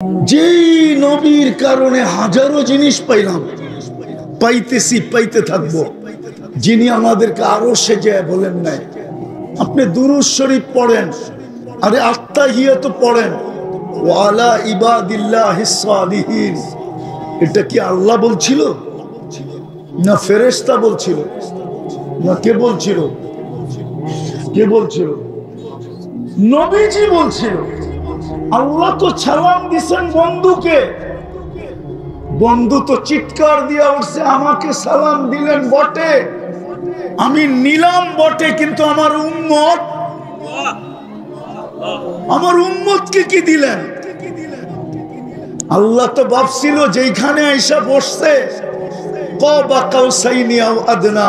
যেই নবীর কারণে হাজারো জিনিস পাইলাম, পাইতেছি, পাইতে থাকবো, যিনি আমাদেরকে আরো সেজে বলেন নাই আপনি দুরূদ শরীফ পড়েন, আরে আত্তাহিয়াত পড়েন, ওয়ালা ইবাদিল্লাহিস সালিহিন, এটা কি আল্লাহ বলছিল না ফেরেশতা বলছিল না কে বলছিল? কে বলছিল? নবীজি বলছিল। আল্লাহ তো সালাম দিছেন বন্ধুকে, বন্ধু তো চিৎকার দিয়া উঠছে আমাকে সালাম দিলেন বটে, আমি নিলাম বটে, কিন্তু আমার উম্মতকে কি দিলেন? আল্লাহ তো ভাবছিল যেখানে আইসা বসছে ক্বাবা কাউসাইনি আও আদনা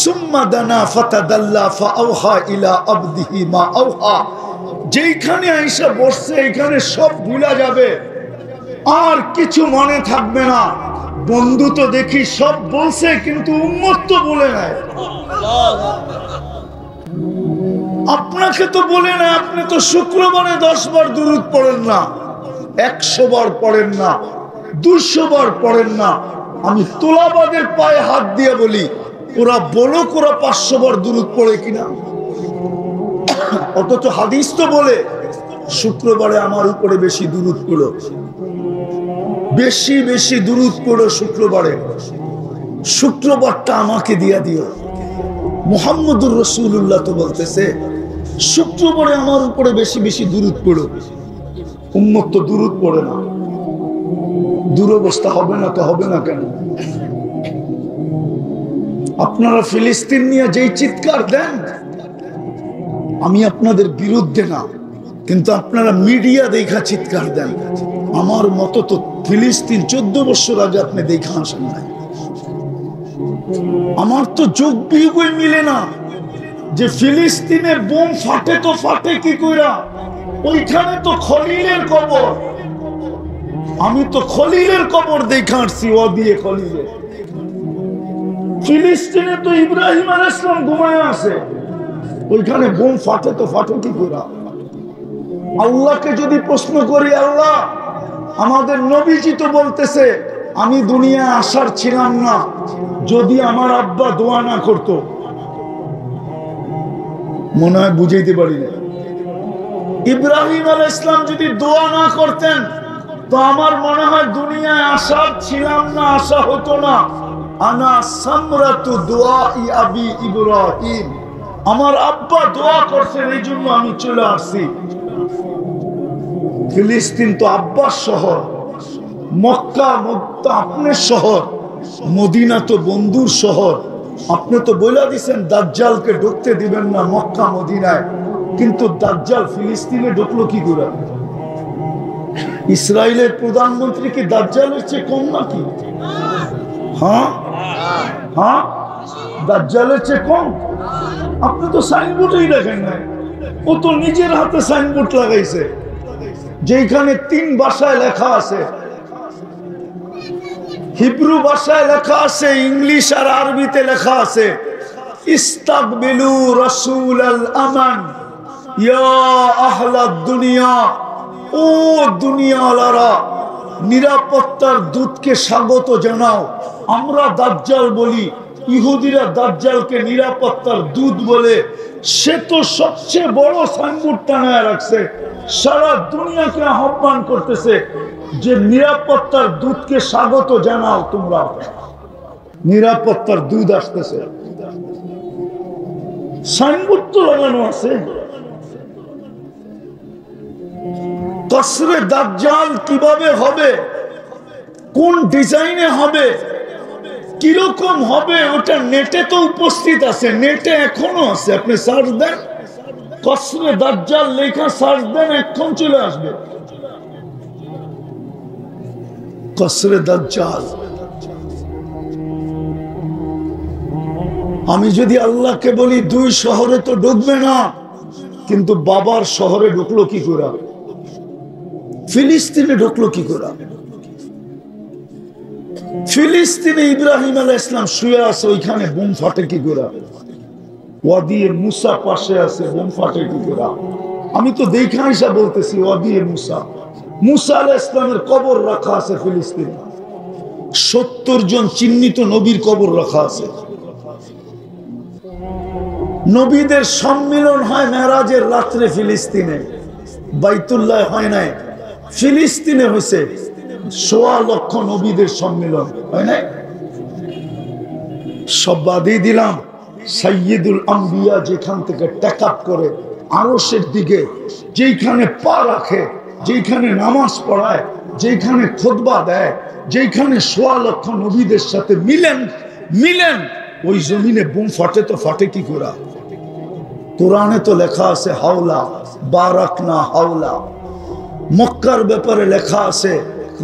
সুম্মা দানা ফাতাদাল্লা ফাআওহা ইলা আবদিহি মা আওহা, যেখানে আইসা বসছে এখানে সব ভুলা যাবে, আর কিছু মনে থাকবে না। বন্ধু তো দেখি সব বলছে কিন্তু উম্মত তো বলে নাই। আপনাকে তো বলে না, আপনি তো শুক্রবারে 10 বার দুরূদ পড়েন না, 100 বার পড়েন না, 200 বার পড়েন না। আমি তোলাবাদের পায়ে হাত দিয়ে বলি, ওরা বলো ওরা 500 বার দুরূদ পড়ে কিনা। অথচ হাদিস তো বলে শুক্রবারে আমার উপরে বেশি দুরূদ পড়ো, বেশি বেশি দুরূদ পড়ো শুক্রবারে, শুক্রবারটা আমাকে দিয়া দিও। মুহাম্মদুর রাসূলুল্লাহ তো বলতেছে শুক্রবারে আমার উপরে বেশি বেশি দুরূদ পড়ো। উম্মত তো দুরূদ পড়ে না, দুরবস্থা হবে না তো হবে না কেন? আপনারা ফিলিস্তিন নিয়ে যেই চিৎকার দেন, আমি আপনাদের বিরুদ্ধে না, কিন্তু আপনারা মিডিয়া দেখা চিৎকার দেন। আমার মতো তো ফিলিস্তিন 14 বছর আগে আপনি দেখা আসেন নাই। আমার তো যোগ বিয়োগই মিলে না যে ফিলিস্তিনে বোম ফাটে তো ফাটে কি কইরা, ওইখানে তো খলিলের কবর, আমি তো খলিলের কবর দেখা আসছি, ও দিয়ে খলিলে। ফিলিস্তিনে তো ইব্রাহিম আলাইহিস সালাম ঘুমায় আছে, ওইখানে বোম ফাটে তো ফাটে কি কইরা। আল্লাহকে যদি প্রশ্ন করি, আল্লাহ আমাদের নবীজি তো বলতেছে আমি দুনিয়ায় আসার ছিলাম না যদি আমার আব্বা দোয়া না করতো, মনে হয় বুঝাইতে পারি না। ইব্রাহিম আলাইহিস সালাম যদি দোয়া না করতেন তো আমার মনে হয় দুনিয়ায় আসার ছিলাম না, আসা হতো না। আনা সামরাতু দুআই আবি ইব্রাহিম, আমার আব্বা দোয়া করছেন এই জন্য আমি চলে আসছি। ফিলিস্তিন তো আব্বার শহর, মক্কা আপনার শহর, মদিনা তো বন্ধুর শহর। আপনি তো বলে দিছেন দাজ্জালকে ঢুকতে দিবেন না মক্কা মদিনায়, কিন্তু দাজ্জাল ফিলিস্তিনে ঢুকলো কি করে? ইসরায়েলের প্রধানমন্ত্রী কি দাজ্জালের চেয়ে কম নাকি? হ্যাঁ হ্যাঁ, দাজ্জালের চেয়ে কম? আপনি তো সাইনবোর্ডই দেখেন না, ও তো নিজের হাতে সাইনবোর্ড লাগাইছে যেখানে 3 ভাষায় লেখা আছে, হিব্রু ভাষায় লেখা আছে, ইংলিশ আর আরবিতে লেখা আছে, ইস্তাকবিলু রাসূলাল আমান ইয়া আহলাদ দুনিয়া, ও দুনিয়াওয়ালারা নিরাপত্তার দূতকে স্বাগত জানাও। আমরা দাজ্জাল বলি, ইহুদিরা দাজ্জালকে নিরাপত্তার দূত বলে। সে তো সবচেয়ে বড় সাইনবোর্ড টানায় রাখছে, সারা দুনিয়াকে আহ্বান করতেছে যে নিরাপত্তার দূতকে স্বাগত জানাও, তোমরা নিরাপত্তার দূত আসতেছে। সাইনবোর্ড তো লাগানো আছে। কসরে দাজ্জাল কিভাবে হবে, কোন ডিজাইনে হবে, কিরকম হবে, ওটা নেটে তো উপস্থিত আছে, নেটে এখনো আছে। আপনি সার্চ দেন, কসরে দাজ্জাল লেখা সার্চ দেন, এখন চলে আসবে কসরে দাজ্জাল। আমি যদি আল্লাহকে বলি 2 শহরে তো ঢুকবে না, কিন্তু বাবার শহরে ঢুকলো কি করে? ফিলিস্তিনে ঢুকলো কি করে? ফিলিস্তিনে ইব্রাহিম আলাইহিস সালাম শুয়ে আছে, ওইখানে বোম ফাটে কি করে? ওয়াদি মুসা পাশে আছে, বোম ফাটে কি করে? আমি তো দেখা হিসাব বলতেছি ওয়াদি মুসা। মুসা আলাইহিস সালামের কবর রাখা আছে ফিলিস্তিনে। 70 জন চিহ্নিত নবীর কবর রাখা আছে। নবীদের সম্মিলন হয় মেরাজের রাত্রে ফিলিস্তিনে, বাইতুল্লাহ হয় নাই, ফিলিস্তিনে হয়েছে। 1.25 লক্ষ নবীদের সম্মিলন হয় নাই। সব বাদই দিলাম, সাইয়্যিদুল আম্বিয়া যেখান থেকে টেক আপ করে আরশের দিকে, যেখানে পা রাখে, যেখানে নামাজ পড়ায়, যেখানে খুতবা দেয়, যেখানে 1.25 লক্ষ নবীদের সাথে মিলেন, ওই জমিনে বুম ফাটে তো ফাটে কি করে? কোরআনে তো লেখা আছে হাওলা বারাকনা হাওলা। মক্কার ব্যাপারে লেখা আছে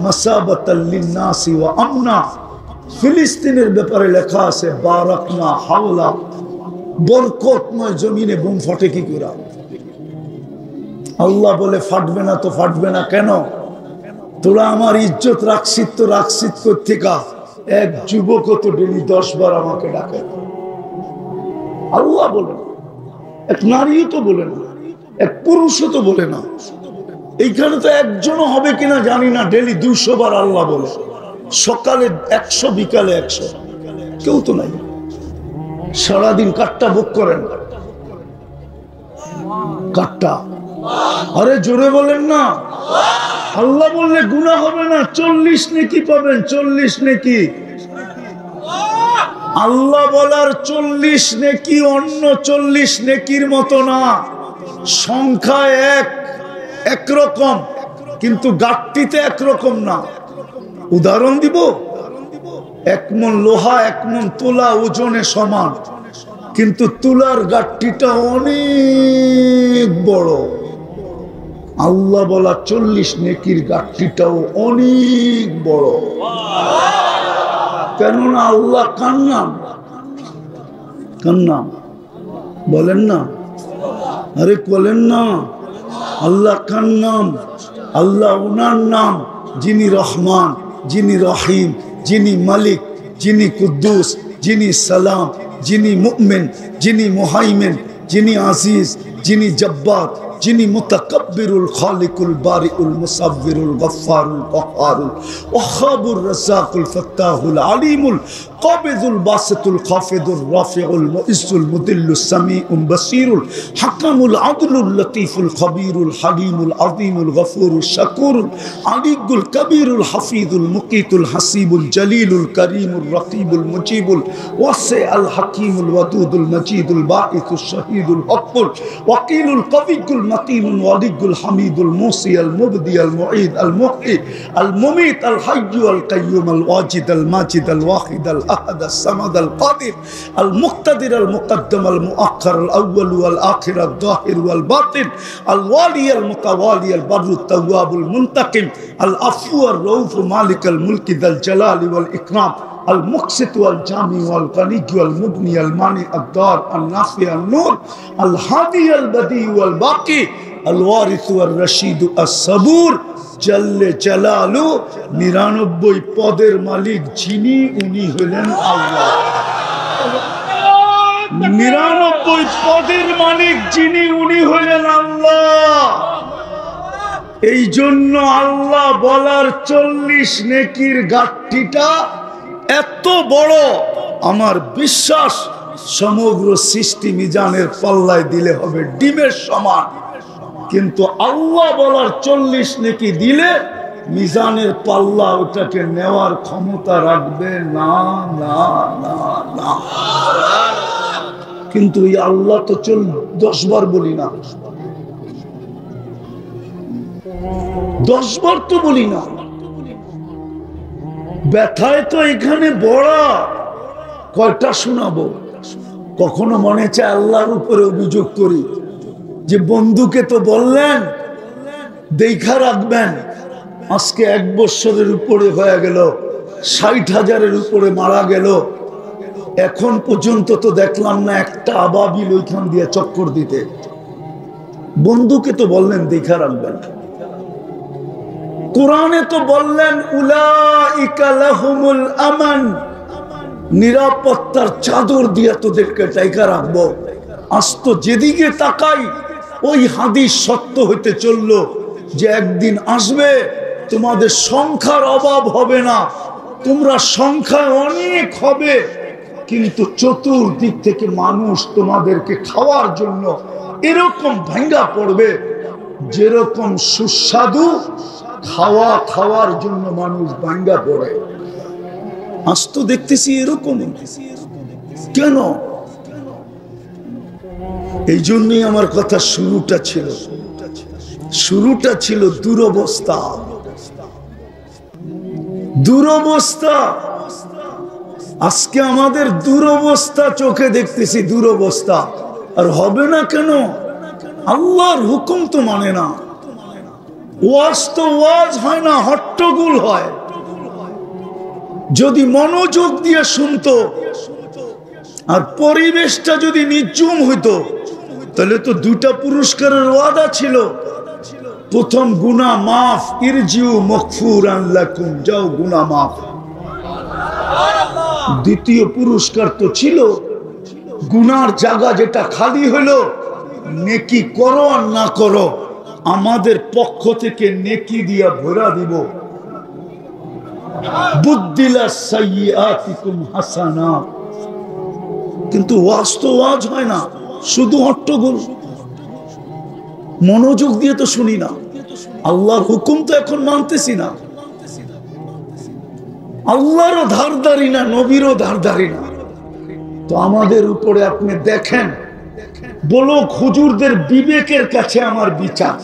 মাসাবাতাল লিন্নাসি ওয়া আমনা। ফিলিস্তিনের ব্যাপারে লেখা আছে বারাকনা হাওলা। বরকতময় জমিনে বুম ফাটে কি করে? আল্লাহ বলে ফাটবে না তো ফাটবে না কেন? তোরা আমার ইজ্জত রাখছিস তো রাখছিস কোত্থেকা? এক যুবক তো ডেলি 10 বার আমাকে ডাকে। আল্লাহ বলে, এক নারীও তো বলে না, এক পুরুষও তো বলে না। এইখানে তো একজনও হবে কিনা জানি না, ডেলি 200 বার আল্লাহ বলে। সকালে 100, বিকালে 100, কেউ তো নাই। সারাদিন কাটটা বুক করেন, কাটটা। আরে জোরে বলেন না। আল্লাহ বললে গুনাহ হবে না, 40 নেকি পাবেন, 40 নেকি। আল্লাহ বলার 40 নেকি অন্য 40 নেকির মতো না। সংখ্যা একরকম, কিন্তু গাট্টিতে একরকম না। উদাহরণ দিব, 1 মণ লোহা 1 মণ তুলা ওজনে সমান, কিন্তু তুলার গাট্টিটা অনেক বড়। আল্লাহ বলা 40 নেকির গাট্টিটাও অনেক বড়। কেননা আল্লাহ কার নাম? কার নাম বলেন না? আরে বলেন না। আল্লাহ কার নাম? আল্লাহ ওনার নাম, যিনি রহমান, যিনি রহিম, যিনি মালিক, যিনি কুদ্দুস, যিনি সালাম, যিনি মুমিন, যিনি মুহাইমিন, যিনি আজিজ, যিনি জব্বার, যিনি মুতাকাব্বিরুল খালিকুল বারিউল মুসাব্বিরুল গফফারুল কহ্হারুল ওয়াহাবুর রাজ্জাকুল ফাত্তাহুল আলিমুল কাবিদুল বাসিতুল খাফিদুর রাফিউল মুইজ্জুল মুদিল্লুস সামিউল বাসীরুল হাকামুল আদলুল লতীফুল খবীরুল হালিমুল আযীমুল গফুরুল শাকুরুল আলিয়ুল কবীরুল হাফিজুল মুকিতুল হাসিবুল জলিলুল করিমুল রকিবুল মুজিবুল ওয়াসিউল হাকীমুল ওয়াদুদুল মজিদুল বাঈসুশ শাহীদুল হকুল ওয়াকিলুল কবিয়ুল متين ولي الحميد الموصي المبدي المعيد المحيي المميت الحي القيوم الواجد الماجد الواحد الأحد الصمد القادر المقتدر المقدم المؤخر الأول والآخر الظاهر والباطن الوالي المتوالي البر التواب المنتقم العفو الرؤوف مالك الملك ذا الجلال والإكرام المقسط والجامع والغني والمغني المانع الدار النافع النور الهادي البديع والباقي الوارث والرشيد الصبور جل جلاله 99 পদের মালিক যিনি উনি হলেন আল্লাহ। 99 পদের মালিক যিনি উনি হলেন আল্লাহ। এই জন্য আল্লাহ বলার 40 নেকির গাঁটটিটা এত বড়, আমার বিশ্বাস সমগ্র সৃষ্টি মিজানের পাল্লায় দিলে হবে ডিমের সমান। কিন্তু আল্লাহ বলার 40 নেকি দিলে মিজানের পাল্লা ওটাকে নেওয়ার ক্ষমতা রাখবে না, না, না, না। কিন্তু এই আল্লাহ তো 10 বার বলি না, 10 বার তো বলি না। ব্যথায় তো এখানে বড়, কয়টা শোনাবো? কখনো মনে চায় আল্লাহর উপরে অভিযোগ করি যে বন্ধুকে তো বললেন দেখা রাখবেন, আজকে 1 বছরের উপরে হয়ে গেল, 60,000-এর উপরে মারা গেল, এখন পর্যন্ত তো দেখলাম না একটা আবাবিল ওইখান দিয়ে চক্কর দিতে। বন্ধুকে তো বললেন দেখা রাখবেন। কোরআনে তো বললেন উলাইকা লাহুমুল আমান, নিরাপত্তার চাদর দিয়ে তোদেরকে টাইকা রাখবো। আজ তো যেদিকে তাকাই ওই হাদিস সত্য হইতে চললো, যে একদিন আসবে তোমাদের সংখ্যার অভাব হবে না, তোমরা সংখ্যায় অনেক হবে, কিন্তু চতুর্দিক থেকে মানুষ তোমাদেরকে খাওয়ার জন্য এরকম ভাঙ্গা পড়বে যেরকম সুস্বাদু খাওয়ার জন্য মানুষ ভাঙ্গা পড়ে। আজ তো দেখতেছি এরকম। কেন? এই জন্যই আমার কথা শুরুটা ছিল দুরবস্থা। আজকে আমাদের দুরবস্থা চোখে দেখতেছি, দুরবস্থা। আর হবে না কেন? আল্লাহর হুকুম তো মানে না, ওয়াজ তো ওয়াজ হয় না, হট্টগোল হয়। যদি মনোযোগ দিয়ে শুনতো আর পরিবেশটা যদি নির্জুম হইতো, তাহলে তো দুটা পুরস্কারের ওয়াদা ছিল। প্রথম গুনাহ মাফ, ইরজিউ মাগফুরান লাকুম, যাও গুনাহ মাফ। দ্বিতীয় পুরস্কার তো ছিল গুনার জায়গা যেটা খালি হলো, নেকি করো আর না করো, আমাদের পক্ষ থেকে নেকি দিয়া ভরা দিব। বুদ্দিলা সাইয়্যাতিকুম হাসানাত। কিন্তু ওয়াজ তো ওয়াজ হয় না, শুধু হট্টগোল। মনোযোগ দিয়ে তো শুনি না, আল্লাহর হুকুম তো এখন মানতেছি না। আল্লাহরও ধারদারি না, নবীরও ধারদারি না। তো আমাদের উপরে আপনি দেখেন, বলো হুজুরদের বিবেকের কাছে আমার বিচার,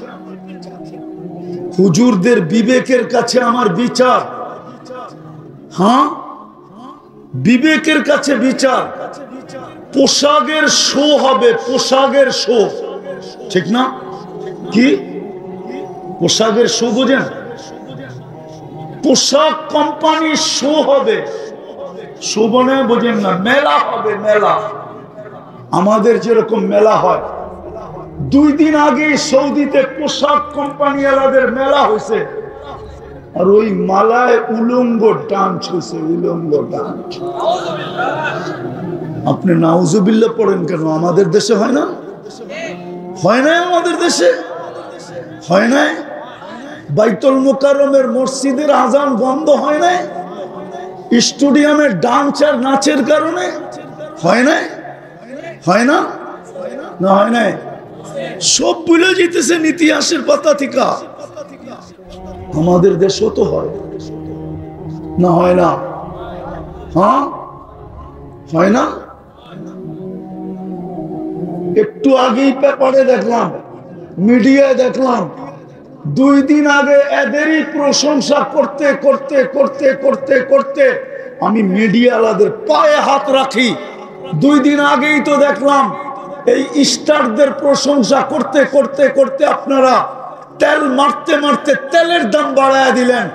হুজুরদের বিবেকের কাছে আমার বিচার। হ্যাঁ, বিবেকের কাছে বিচার। পোশাকের শো হবে, পোশাকের শো, ঠিক না? কি পোশাকের শো বোঝেন? পোশাক কোম্পানির শো হবে, শো বনে বোঝেন না, মেলা হবে, মেলা। আমাদের যেরকম মেলা হয়, 2 দিন আগে সৌদিতে পোশাক কোম্পানি ওয়ালাদের মেলা হয়েছে, আর ওই মালায় উলঙ্গ ডান্স হয়েছে, উলঙ্গ ডান্স। আপনি নাউজুবিল্লাহ পড়েন কেন? আমাদের দেশে হয় না? হয় না? আমাদের দেশে হয় না? বাইতুল মুকাররমের মসজিদের আজান বন্ধ হয় না? স্টেডিয়ামের ডান্স আর নাচের কারণে হয় না? হয় না? না হয় না? সব ভুলে যেতেছে ইতিহাসের পাতা থেকে। আমাদের দেশও তো হয় না? হয় না? হ্যাঁ, হয় না? একটু আগেই পেপারে দেখলাম, মিডিয়ায় দেখলাম, 2 দিন আগে এদেরই প্রশংসা করতে করতে করতে করতে করতে আমি মিডিয়াওয়ালাদের পায়ে হাত রাখি। 2 দিন আগেই তো দেখলাম এই স্টারদের প্রশংসা করতে করতে করতে আপনারা তেল মারতে মারতে তেলের দাম বাড়ায় দিলেন।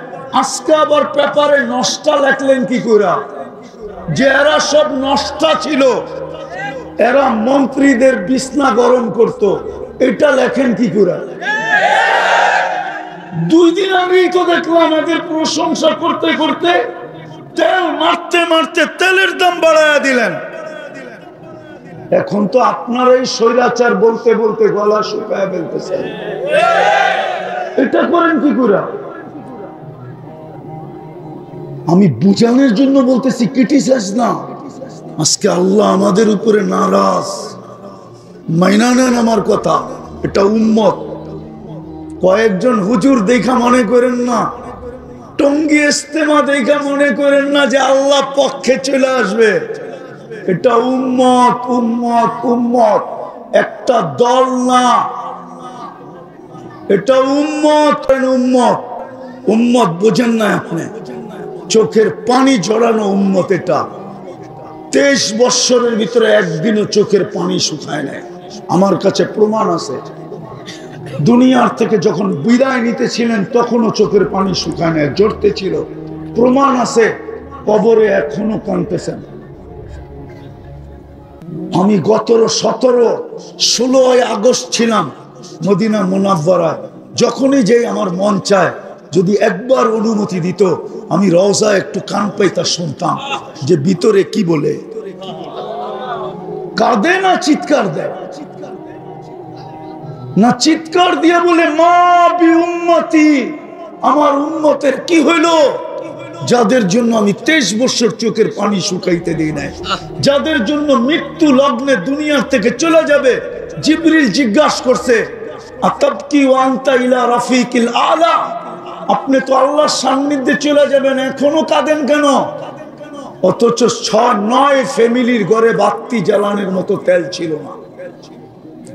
আজকে আবার পেপারে নষ্টা লেখলেন কি করে? যে এরা সব নষ্টা ছিল, এরা মন্ত্রীদের বিছনা গরম করত, এটা লেখেন কি করে? 2 দিন আগেই তো দেখলাম এদের প্রশংসা করতে করতে তেল মারতে মারতে তেলের দাম বাড়ায় দিলেন। এখন তো আপনারাই স্বৈরাচার বলতে বলতে গলা শুকায় ফেলতেছেন। এটা করেন কি করে? আমি বুঝানোর জন্য বলতেছি, ক্রিটিসাইজ না। আজকে আল্লাহ আমাদের উপরে নারাজ, মাইনা নেন আমার কথা। এটা উম্মত। কয়েকজন হুজুর দেখা মনে করেন না, টঙ্গী ইস্তেমা দেখা মনে করেন না যে আল্লাহ পক্ষে চলে আসবে। এটা উম্মত, উম্মত, উম্মত, একটা দল না। এটা উম্মত, উম্মত, উম্মত। বোঝেন না আপনি? চোখের পানি ঝরানো উম্মত এটা। 23 বৎসরের ভিতরে একদিনও চোখের পানি শুকায় নাই। আমার কাছে প্রমাণ আছে। দুনিয়ার থেকে যখন বিদায় নিতেছিলেন তখনও চোখের পানি শুকায় নাই, ঝরতে ছিল। প্রমাণ আছে, কবরে এখনো কাঁদতেছেন। আমি গত 16 আগস্ট ছিলাম মদিনা মুনাওয়ারায়। যখনই যাই আমার মন চায়, যদি একবার অনুমতি দিত, আমি রওজা একটু কান পাইতা শুনতাম যে ভিতরে কি বলে। কাঁদে না চিৎকার দেয়? না চিৎকার দিয়ে বলে মা বি উম্মতি, আমার উম্মতের কি হইল, যাদের জন্য আমি 23 বছর চোখের পানি শুকাইতে দিই নাই, যাদের জন্য মৃত্যু লগ্নে দুনিয়া থেকে চলে যাবে। জিবরিল জিজ্ঞাসা করছে আতাবকি ওয়া আনতা ইলা রাফিকিল আলা, আপনি তো আল্লাহর সান্নিধ্যে চলে যাবেন, এখনো কাঁদেন কেন? অথচ 6-9 ফ্যামিলির ঘরে বাতি জ্বালানোর মতো তেল ছিল না।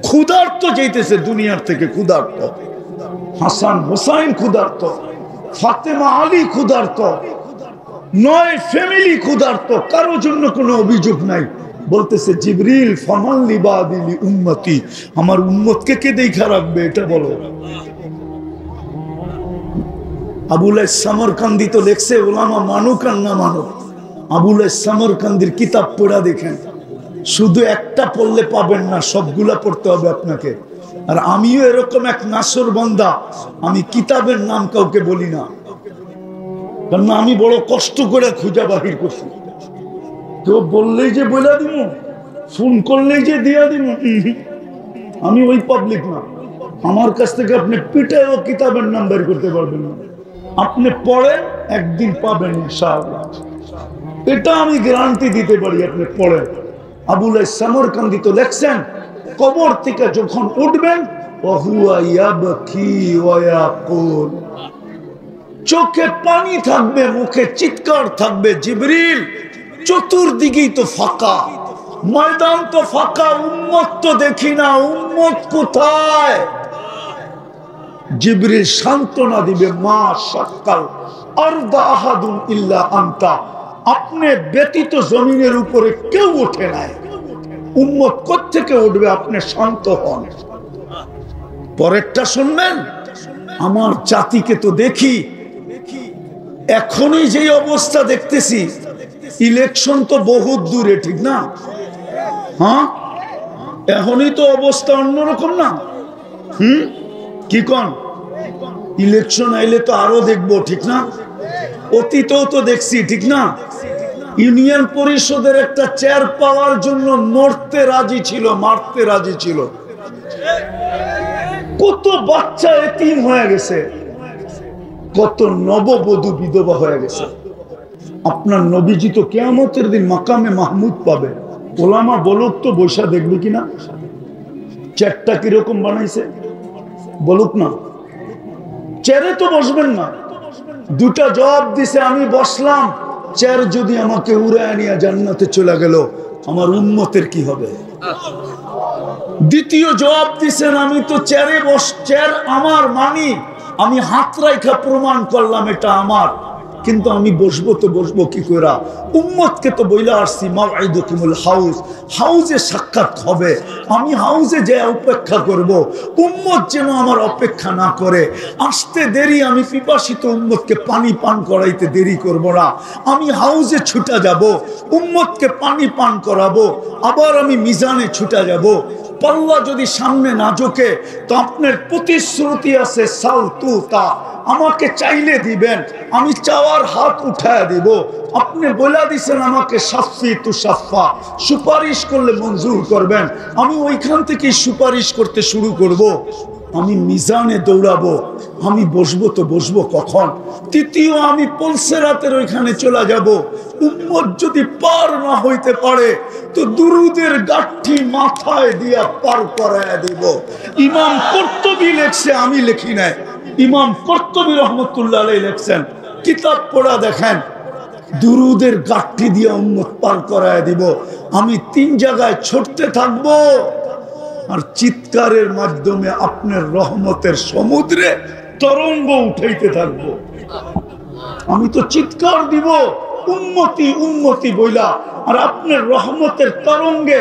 ক্ষুধার্ত যাইতেছে দুনিয়ার থেকে, ক্ষুধার্ত। হাসান হোসাইন ক্ষুধার্ত, ফাতেমা আলী ক্ষুধার্ত, 9 ফ্যামিলি ক্ষুধার্ত, কারো জন্য কোনো অভিযোগ নাই। বলতেছে জিবরিল ফামান লিবাদিলি উম্মতি, আমার উম্মতকে কে দেখা রাখবে এটা বলো। আবুল সামরকান্দি তো লেখছে, ওলামা মানুক আর না মানুক, আবুল সামরকান্দির কিতাব পড়া দেখেন, শুধু একটা পড়লে পাবেন না, সবগুলা পড়তে হবে আপনাকে। আর আমিও এরকম এক নাসর বান্দা, আমি কিতাবের নাম কাউকে বলি না, কারণ আমি বড় কষ্ট করে খুঁজা বাহির করছি। কেউ বললেই যে বইলা দিব, ফোন করলেই যে দিয়া দিব, আমি ওই পাবলিক না। আমার কাছ থেকে আপনি পিটায়ও কিতাবের নাম বের করতে পারবেন না। আপনি পড়েন, একদিন পাবেন ইনশাআল্লাহ, এটা আমি গ্যারান্টি দিতে পারি। আপনি পড়েন। আবুল সামরকান্দি তো লেখছেন, কবর থেকে যখন উঠবেন চোখে পানি থাকবে, মুখে চিৎকার থাকবে, জিবরিল চতুর্দিকেই তো ফাঁকা, ময়দান তো ফাঁকা, উম্মত তো দেখি না, উম্মত কোথায়? জিবরিল সান্ত্বনা দিবে, মা শাক্কাল আরদা আহাদুন ইল্লা আনতা, আপনি ব্যতীত জমিনের উপরে কেউ ওঠে নাই, উম্মত কোত্থেকে উঠবে? আপনি শান্ত হন। পরেরটা শুনবেন, আমার জাতিকে তো দেখি এখনই যে অবস্থা দেখতেছি, ইলেকশন তো বহুত দূরে, ঠিক না? হ্যাঁ, এখনই তো অবস্থা অন্যরকম না? কি কোন? ইলেকশন আইলে তো আরো দেখবো, ঠিক না? অতীতেও তো দেখছি, ঠিক না? ইউনিয়ন পরিষদের একটা চেয়ার পাওয়ার জন্য মরতে রাজি ছিল, মারতে রাজি ছিল। কত বাচ্চা এতিম হয়ে গেছে, কত নববধূ বিধবা হয়ে গেছে। আপনার নবীজি তো কিয়ামতের দিন মাকামে মাহমুদ পাবে। ওলামা বলুক তো, বৈশা দেখবে কিনা চেয়ারটা কিরকম বানাইছে, বলুক না। চেয়ারে তো বসবেন না। দুটা জবাব দিছে, আমি বসলাম, চেয়ার যদি আমাকে উড়ায় নিয়ে জান্নাতে চলে গেল, আমার উম্মতের কি হবে? দ্বিতীয় জবাব দিছেন, আমি তো চেয়ারে চেয়ার আমার মানি, আমি হাত রাইখা প্রমাণ করলাম এটা আমার, কিন্তু আমি বসবো তো বসবো কি করে? উম্মতকে তো বইলা আসছি মাওইদুকুমুল হাউজ, হাউজে সাক্ষাৎ হবে, আমি হাউজে যে অপেক্ষা করব, উম্মত যেন আমার অপেক্ষা না করে। আসতে দেরি, আমি পিপাসিত উম্মতকে পানি পান করাইতে দেরি করব না, আমি হাউজে ছুটা যাব, উম্মতকে পানি পান করাবো, আবার আমি মিজানে ছুটা যাব। পাল্লা যদি সামনে না ঝোঁকে তো আপনার প্রতিশ্রুতি আছে সালতুতা, আমাকে চাইলে দিবেন, আমি চাওয়ার হাত উঠায় দিব। আপনি বলে দিছেন আমাকে শাফি তু শাফা, সুপারিশ করলে মঞ্জুর করবেন, আমি ওইখান থেকে সুপারিশ করতে শুরু করব। আমি মিজানে দৌড়াবো, আমি বসবো তো বসবো কখন? তৃতীয়, আমি পলসেরাতের ওইখানে চলে যাব। উম্মত যদি পার না হইতে পারে তো দুরুদের গাঠি মাথায় দিয়া পার করায় দিব। ইমাম কুরতুবী লেখছে, আমি লিখি নাই, ইমাম কুরতুবী রহমতুল্লাহ আলাইহি লেখছেন, কিতাব পড়া দেখেন, দুরুদের গাঠি দিয়া উম্মত পার করায় দিব। আমি 3 জায়গায় ছুটতে থাকবো, আর চিৎকারের মাধ্যমে আপনার রহমতের সমুদ্রে তরঙ্গ উঠাইতে থাকবো। আমি তো চিৎকার দিব উম্মতি উম্মতি বইলা, আর আপনার রহমতের তরঙ্গে,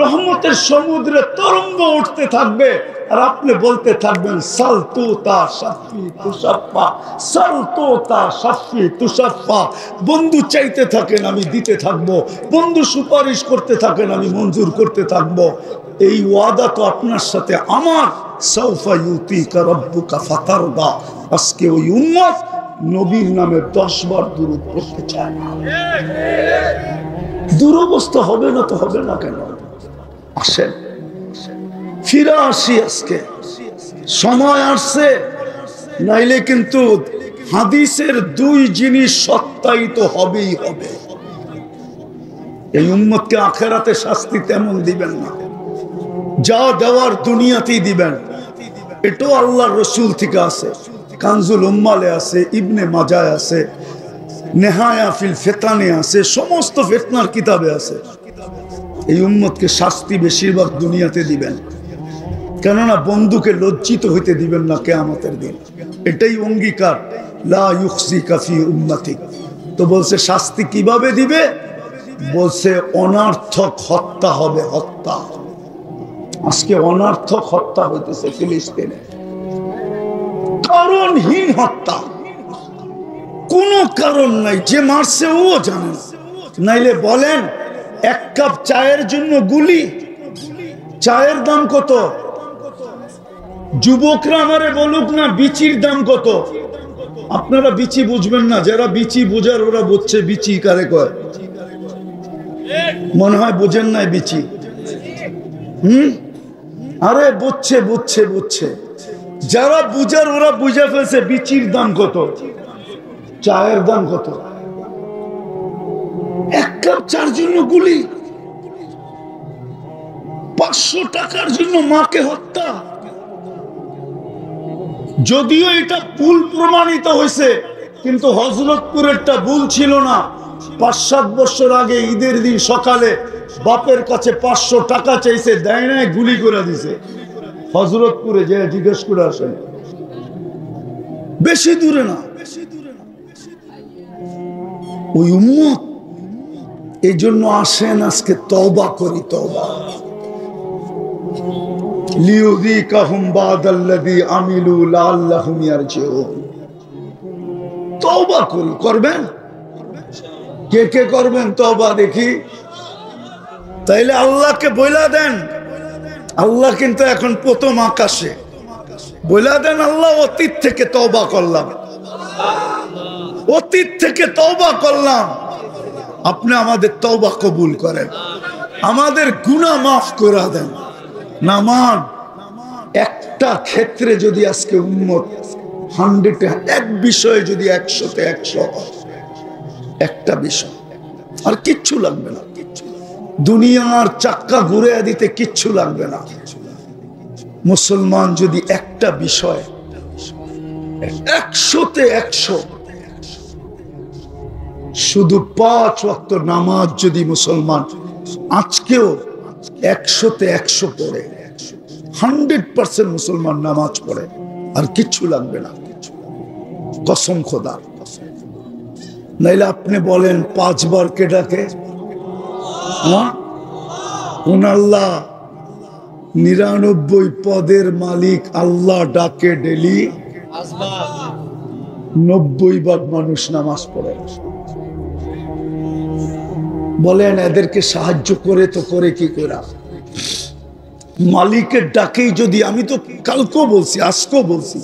রহমতের সমুদ্রে তরঙ্গ উঠতে থাকবে, আর আপনি বলতে থাকবেন সালতুতা শাফি তুশাফা, সালতুতা শাফি তুশাফা। বন্ধু চাইতে থাকেন, আমি দিতে থাকবো, বন্ধু সুপারিশ করতে থাকেন, আমি মঞ্জুর করতে থাকবো। এই ওয়াদা তো আপনার সাথে আমার। সাউফা ইউতিকা রাব্বুকা ফাতারদা। আজকে ওই উম্মত নবীর নামে 10 বার দুরূদ পড়তে চায় না। দুরবস্থা হবে না তো হবে না কেন? আসেন ফিরে আসি আজকে। সময় আসছে, নাইলে কিন্তু হাদিসের দুই জিনিস সত্যায়িত হবেই হবে। এই উম্মতকে আখেরাতে শাস্তি তেমন দিবেন না, যা দেওয়ার দুনিয়াতেই দিবেন। এটাও আল্লাহর রসুল থেকে আছে, কানজুল উম্মালে আছে, ইবনে মাজায় আছে, নেহায়া ফিল ফিতানে আছে, সমস্ত ফিতনার কিতাবে আছে। এই উম্মতকে শাস্তি বেশিরভাগ দুনিয়াতে দিবেন, কেননা বন্ধুকে লজ্জিত হইতে দিবেন না কিয়ামতের দিন। এটাই অঙ্গীকার, লা ইউখজিকা ফি উম্মতি। তো বলছে শাস্তি কিভাবে দিবে? বলছে অনার্থক হত্যা হবে, হত্যা। আজকে অনার্থক হত্যা হইতেছে ফিলিস্তিনে, কারণহীন হত্যা, কোনো কারণ নাই। যে মারছে ও জানে না। নাইলে বলেন, এক কাপ চায়ের জন্য গুলি, চায়ের দাম কত? যুবকরা আমারে বলুক না বিচির দাম কত। আপনারা বিচি বুঝবেন না, যারা বিচি বোঝার ওরা বুঝছে বিচি কারে কয়। মনে হয় বোঝেন নাই বিচি। আরে বুঝছে বুঝছে বুঝছে, যারা বুঝার ওরা বুঝে ফেলছে বিচির দাম কত, চায়ের দাম কত। এক কাপ চার জন্য গুলি, 500 টাকার জন্য মাকে হত্যা। যদিও এটা ভুল প্রমাণিত হয়েছে, কিন্তু হযরতপুরেরটা ভুল ছিল না। 5-7 বছর আগে ঈদের দিন সকালে বাপের কাছে 500 টাকা চাইছে, দেয় নাই, গুলি করে দিছে। হযরতপুরে যে জিজ্ঞেস করে আসেন, বেশি দূরে না। ওই উম্মত, এই জন্য আসেন আজকে তওবা করি, তওবা। লিউযিকাহুম বাদাল্লাযী আমিলু লাআল্লাহুম ইয়ারজিউন। তওবা করি, করবেন? কে কে করবেন তওবা দেখি? তাইলে আল্লাহকে বইলা দেন। আল্লাহ কিন্তু এখন প্রথম আকাশে। বইলা দেন, আল্লাহ অতীত থেকে তওবা করলাম, অতীত থেকে তওবা করলাম, আপনি আমাদের তওবা কবুল করেন, আমাদের গুনাহ মাফ করে দেন। নামান একটা ক্ষেত্রে যদি আজকে উম্মত 100-এ এক বিষয়ে যদি 100-তে 100 হয়, একটা বিষয়, আর কিচ্ছু লাগবে না, দুনিয়ার চাক্কা ঘুরে দিতে কিচ্ছু লাগবে না। মুসলমান যদি একটা বিষয় 100-তে 100, শুধু 5 ওয়াক্ত নামাজ যদি মুসলমান আজকেও 100-তে 100 পড়ে, 100% মুসলমান নামাজ পড়ে, আর কিচ্ছু লাগবে না, কসম খোদার। নাইলে আপনি বলেন 5 বার কে ডাকে? কোন আল্লাহ? 99 পদের মালিক আল্লাহ ডাকে ডেলি 90 ভাগ মানুষ নামাজ পড়ে। বলেন এদেরকে সাহায্য করে তো করে কি করে? মালিকের ডাকেই যদি, আমি তো কালকেও বলছি, আজকেও বলছি,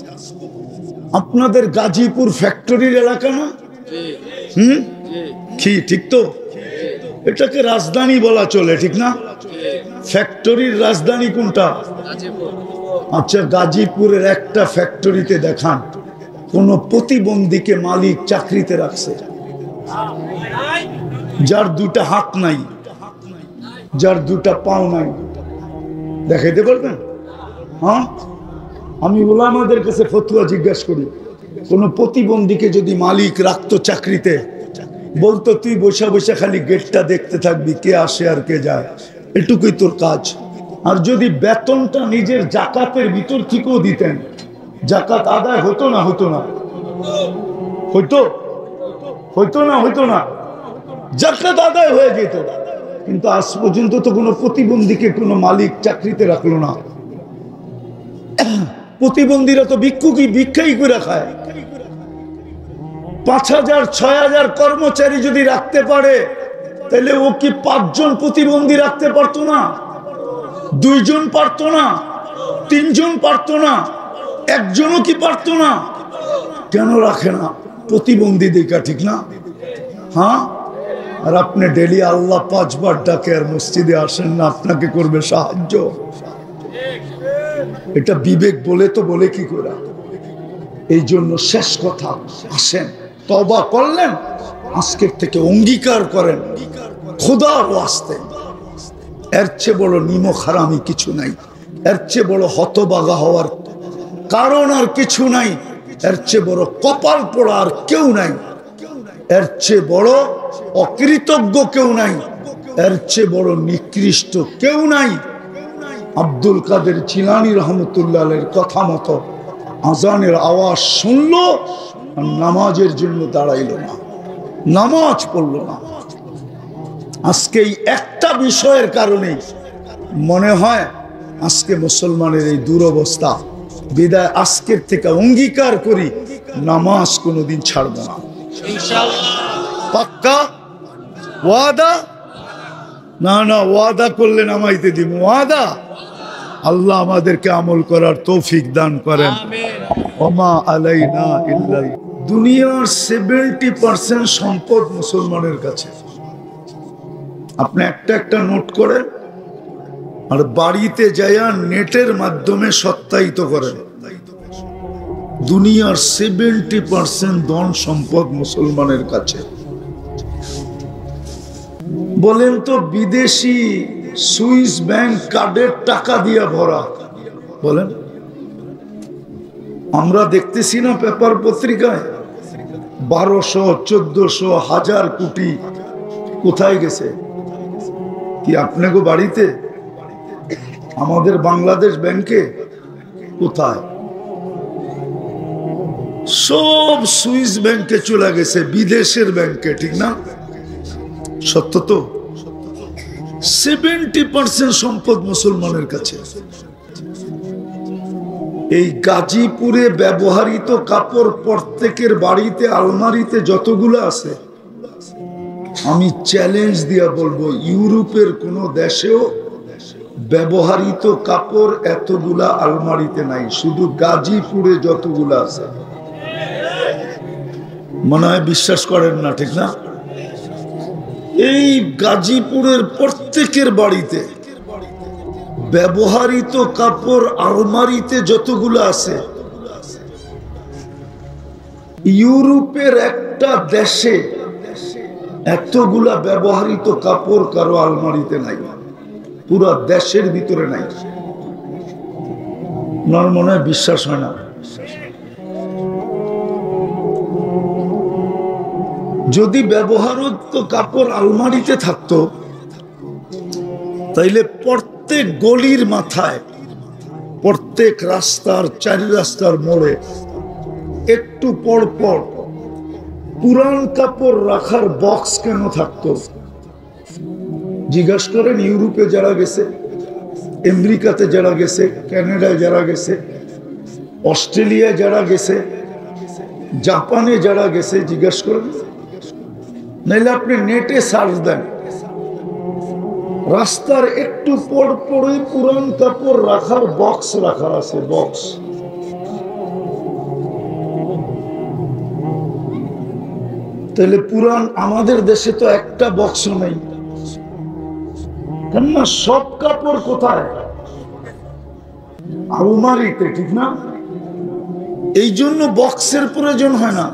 আপনাদের গাজীপুর ফ্যাক্টরির এলাকা না? কি ঠিক তো? এটাকে রাজধানী বলা চলে, ঠিক না? ফ্যাক্টরির রাজধানী কোনটা? আচ্ছা, গাজীপুরের একটা ফ্যাক্টরিতে দেখান কোন প্রতিবন্ধীকে মালিক চাকরিতে রাখছে, যার 2টা হাত নাই, যার 2টা পাও নাই, দেখাইতে পারবেন? হ্যাঁ, আমি ওলামাদের কাছে ফতোয়া জিজ্ঞাসা করি, কোন প্রতিবন্ধীকে যদি মালিক রাখতো চাকরিতে, বলতো তুই বসে বসে খালি গেটটা দেখতে থাকবি, কে আসে আর কে যায়, এটুকুই তোর কাজ। আর যদি বেতনটা নিজের জাকাতের ভিতর থেকেও দিতেন, জাকাত আদায় হতো না? হতো না? হইতো? হইতো না? হইতো না? জাকাত আদায় হয়ে যেত। কিন্তু আজ পর্যন্ত তো কোনো প্রতিবন্ধীকে কোনো মালিক চাকরিতে রাখলো না। প্রতিবন্ধীরা তো ভিক্ষাই করে খায়। 5000-6000 কর্মচারী যদি রাখতে পারে, তাহলে ও কি 5 জন প্রতিবন্ধী রাখতে পারতো না? 2 জন পারতো না? 3 জন পারতো না? 1 জনও কি পারতো না? কেন রাখে না? প্রতিবন্ধী দেখা, ঠিক না? হ্যাঁ, আর আপনি ডেলি আল্লাহ 5 বার ডাকে আর মসজিদে আসেন না, আপনাকে করবে সাহায্য? এটা বিবেক বলে তো বলে কি করে? এই জন্য শেষ কথা, আসেন তওবা করলেন, আজকের থেকে অঙ্গীকার করেন খোদার ওয়াস্তে এর চেয়ে বড় নিমক হারামি কিছু নাই, এর চেয়ে বড় হতবাগা হওয়ার কারণ আর কিছু নাই, এর চেয়ে বড় কপাল পোড়া আর কেউ নাই, এর চেয়ে বড় অকৃতজ্ঞ কেউ নাই, এর চেয়ে বড় নিকৃষ্ট কেউ নাই। আব্দুল কাদের জিলানী রহমতুল্লাহ আলাইহির কথা মতো আজানের আওয়াজ শুনলো আর নামাজের জন্য দাঁড়াইল না, নামাজ পড়লো না। আজকে এই একটা বিষয়ের কারণে মনে হয় আজকে মুসলমানের এই দুরবস্থা। বিদায় আজকের থেকে অঙ্গীকার করি নামাজ কোনোদিন ছাড়বো না, পাক্কা ওয়াদা। না না, ওয়াদা করলে নামাইতে দিব, ওয়াদা। আল্লাহ আমাদেরকে আমল করার তৌফিক দান করেন। ওমা আলাইনা ইল্লাল। দুনিয়ার 70% সম্পদ মুসলমানের কাছে। আপনি একটা একটা নোট করেন আর বাড়িতে যাইয়া নেটের মাধ্যমে সত্যায়িত করেন। দুনিয়ার 70% ধন সম্পদ মুসলমানের কাছে। বলেন তো বিদেশি সুইস ব্যাংক কার্ডের টাকা দিয়া ভরা, বলেন আমরা দেখতেছি না পেপার পত্রিকায় 1200, 1400, 1000 কোটি কোথায় গেছে? কি আপনাকে বাড়িতে? আমাদের বাংলাদেশ ব্যাংকে কোথায়? সব সুইস ব্যাংকে চলে গেছে, বিদেশের ব্যাংকে, ঠিক না? সত্য তো। 70% সম্পদ মুসলমানের কাছে। এই গাজীপুরে ব্যবহৃত কাপড় প্রত্যেকের বাড়িতে আলমারিতে যতগুলো আছে, আমি চ্যালেঞ্জ দিয়া বলবো ইউরোপের কোন দেশেও ব্যবহৃত কাপড় এতগুলা আলমারিতে নাই, শুধু গাজীপুরে যতগুলো আছে। মনে হয় বিশ্বাস করেন না, ঠিক না? এই গাজীপুরের প্রত্যেকের বাড়িতে ব্যবহৃত কাপড় আলমারিতে যতগুলো আছে, ইউরোপের একটা দেশে এতগুলা ব্যবহৃত কাপড় কারো আলমারিতে নাই, পুরো দেশের ভিতরে নাই। আমার মনে হয় বিশ্বাস হয় না। যদি ব্যবহৃত কাপড় আলমারিতে থাকতো তাইলে প্রত্যেক গলির মাথায়, প্রত্যেক রাস্তার 4 রাস্তার মোড়ে একটু পর পর পুরান কাপড় রাখার বক্স কেন থাকতো? জিজ্ঞাসা করেন ইউরোপে যারা গেছে, আমেরিকাতে যারা গেছে, কানাডায় যারা গেছে, অস্ট্রেলিয়ায় যারা গেছে, জাপানে যারা গেছে, জিজ্ঞাসা করেন। নাইলে আপনি নেটে সার্চ দেন, রাস্তার একটু পর পরে পুরান কাপড় রাখার বক্স রাখা আছে, বক্স। তাহলে পুরান আমাদের দেশে তো একটা বক্সও নেই, কেননা সব কাপড় কোথায়? আলমারিতে, ঠিক না? এই জন্য বক্সের প্রয়োজন হয় না,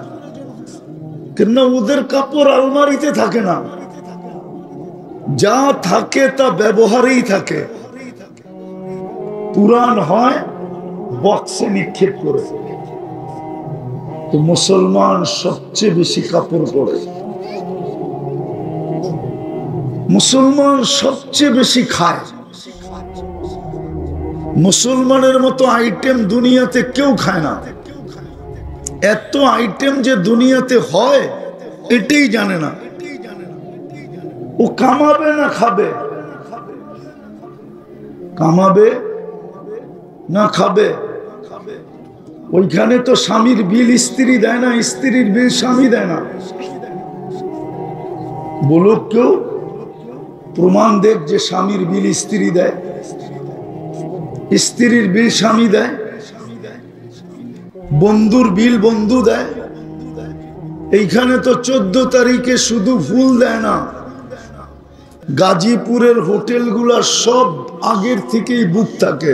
কেননা ওদের কাপড় আলমারিতে থাকে না, যা থাকে তা ব্যবহারেই থাকে। পুরান হয় বক্সে নিক্ষেপ করে। তো মুসলমান সবচেয়ে বেশি কাপড় পরে, মুসলমান সবচেয়ে বেশি খায়। মুসলমানের মতো আইটেম দুনিয়াতে কেউ খায় না। এত আইটেম যে দুনিয়াতে হয় এটাই জানে না। ও কামাবে না খাবে? কামাবে না খাবে? ওইখানে তো স্বামীর বিল স্ত্রী দেয় না, স্ত্রীর বিল স্বামী দেয় না। বলুক কেউ, প্রমাণ দেখ যে স্বামীর বিল স্ত্রী দেয়, স্ত্রীর বিল স্বামী দেয়, বন্ধুর বিল বন্ধু দেয়। এইখানে তো 14 তারিখে শুধু ফুল দেয় না, গাজীপুরের হোটেলগুলা সব আগের থেকেই বুক থাকে।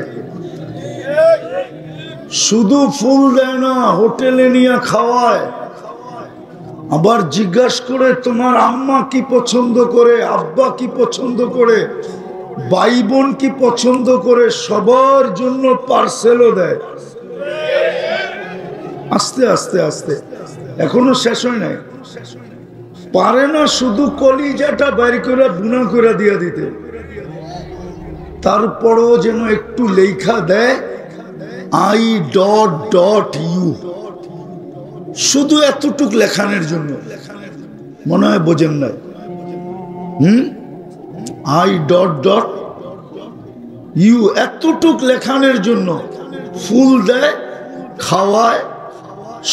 শুধু ফুল দেয় না, হোটেলে নিয়ে খাওয়ায়। আবার জিজ্ঞাসা করে তোমার আম্মা কি পছন্দ করে, আব্বা কি পছন্দ করে, ভাই বোন কি পছন্দ করে, সবার জন্য পার্সেলও দেয়। আস্তে আস্তে আস্তে, এখনো শেষ হয় নাই। পারে না শুধু কলিজাটা বাইর করে বুনা করে দিয়ে দিতে, তারপরও যেন একটু লেখা দেয় I.U, শুধু এতটুক লেখানোর জন্য। মনে হয় বোঝেন নাই? I.U এতটুক লেখানোর জন্য ফুল দেয়, খাওয়ায়,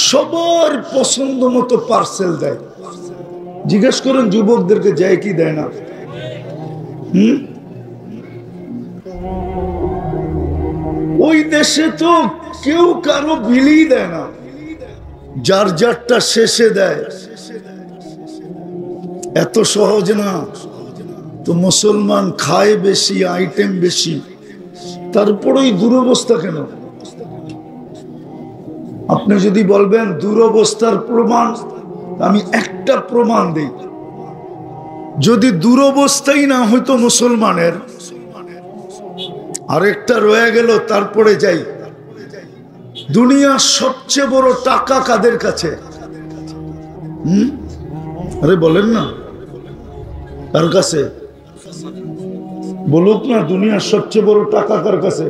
সবার পছন্দ মতো পার্সেল দেয়। জিজ্ঞেস করেন যুবকদেরকে যায় কি দেয় না? ওই দেশে তো কেউ কারো বিলি দেয় না, যার যারটা শেষে দেয়। এত সহজ না তো। মুসলমান খায় বেশি, আইটেম বেশি, তারপরেই দুরবস্থা কেন? আপনি যদি বলবেন দুরবস্থার প্রমাণ, আমি একটা প্রমাণ দিই। যদি দুরবস্থাই না হইতো মুসলমানের, আরেকটা রয়ে গেল, তারপরে যাই। দুনিয়ার সবচেয়ে বড় টাকা কাদের কাছে? আরে বলেন না, কার কাছে? বলুক না, দুনিয়ার সবচেয়ে বড় টাকা কার কাছে?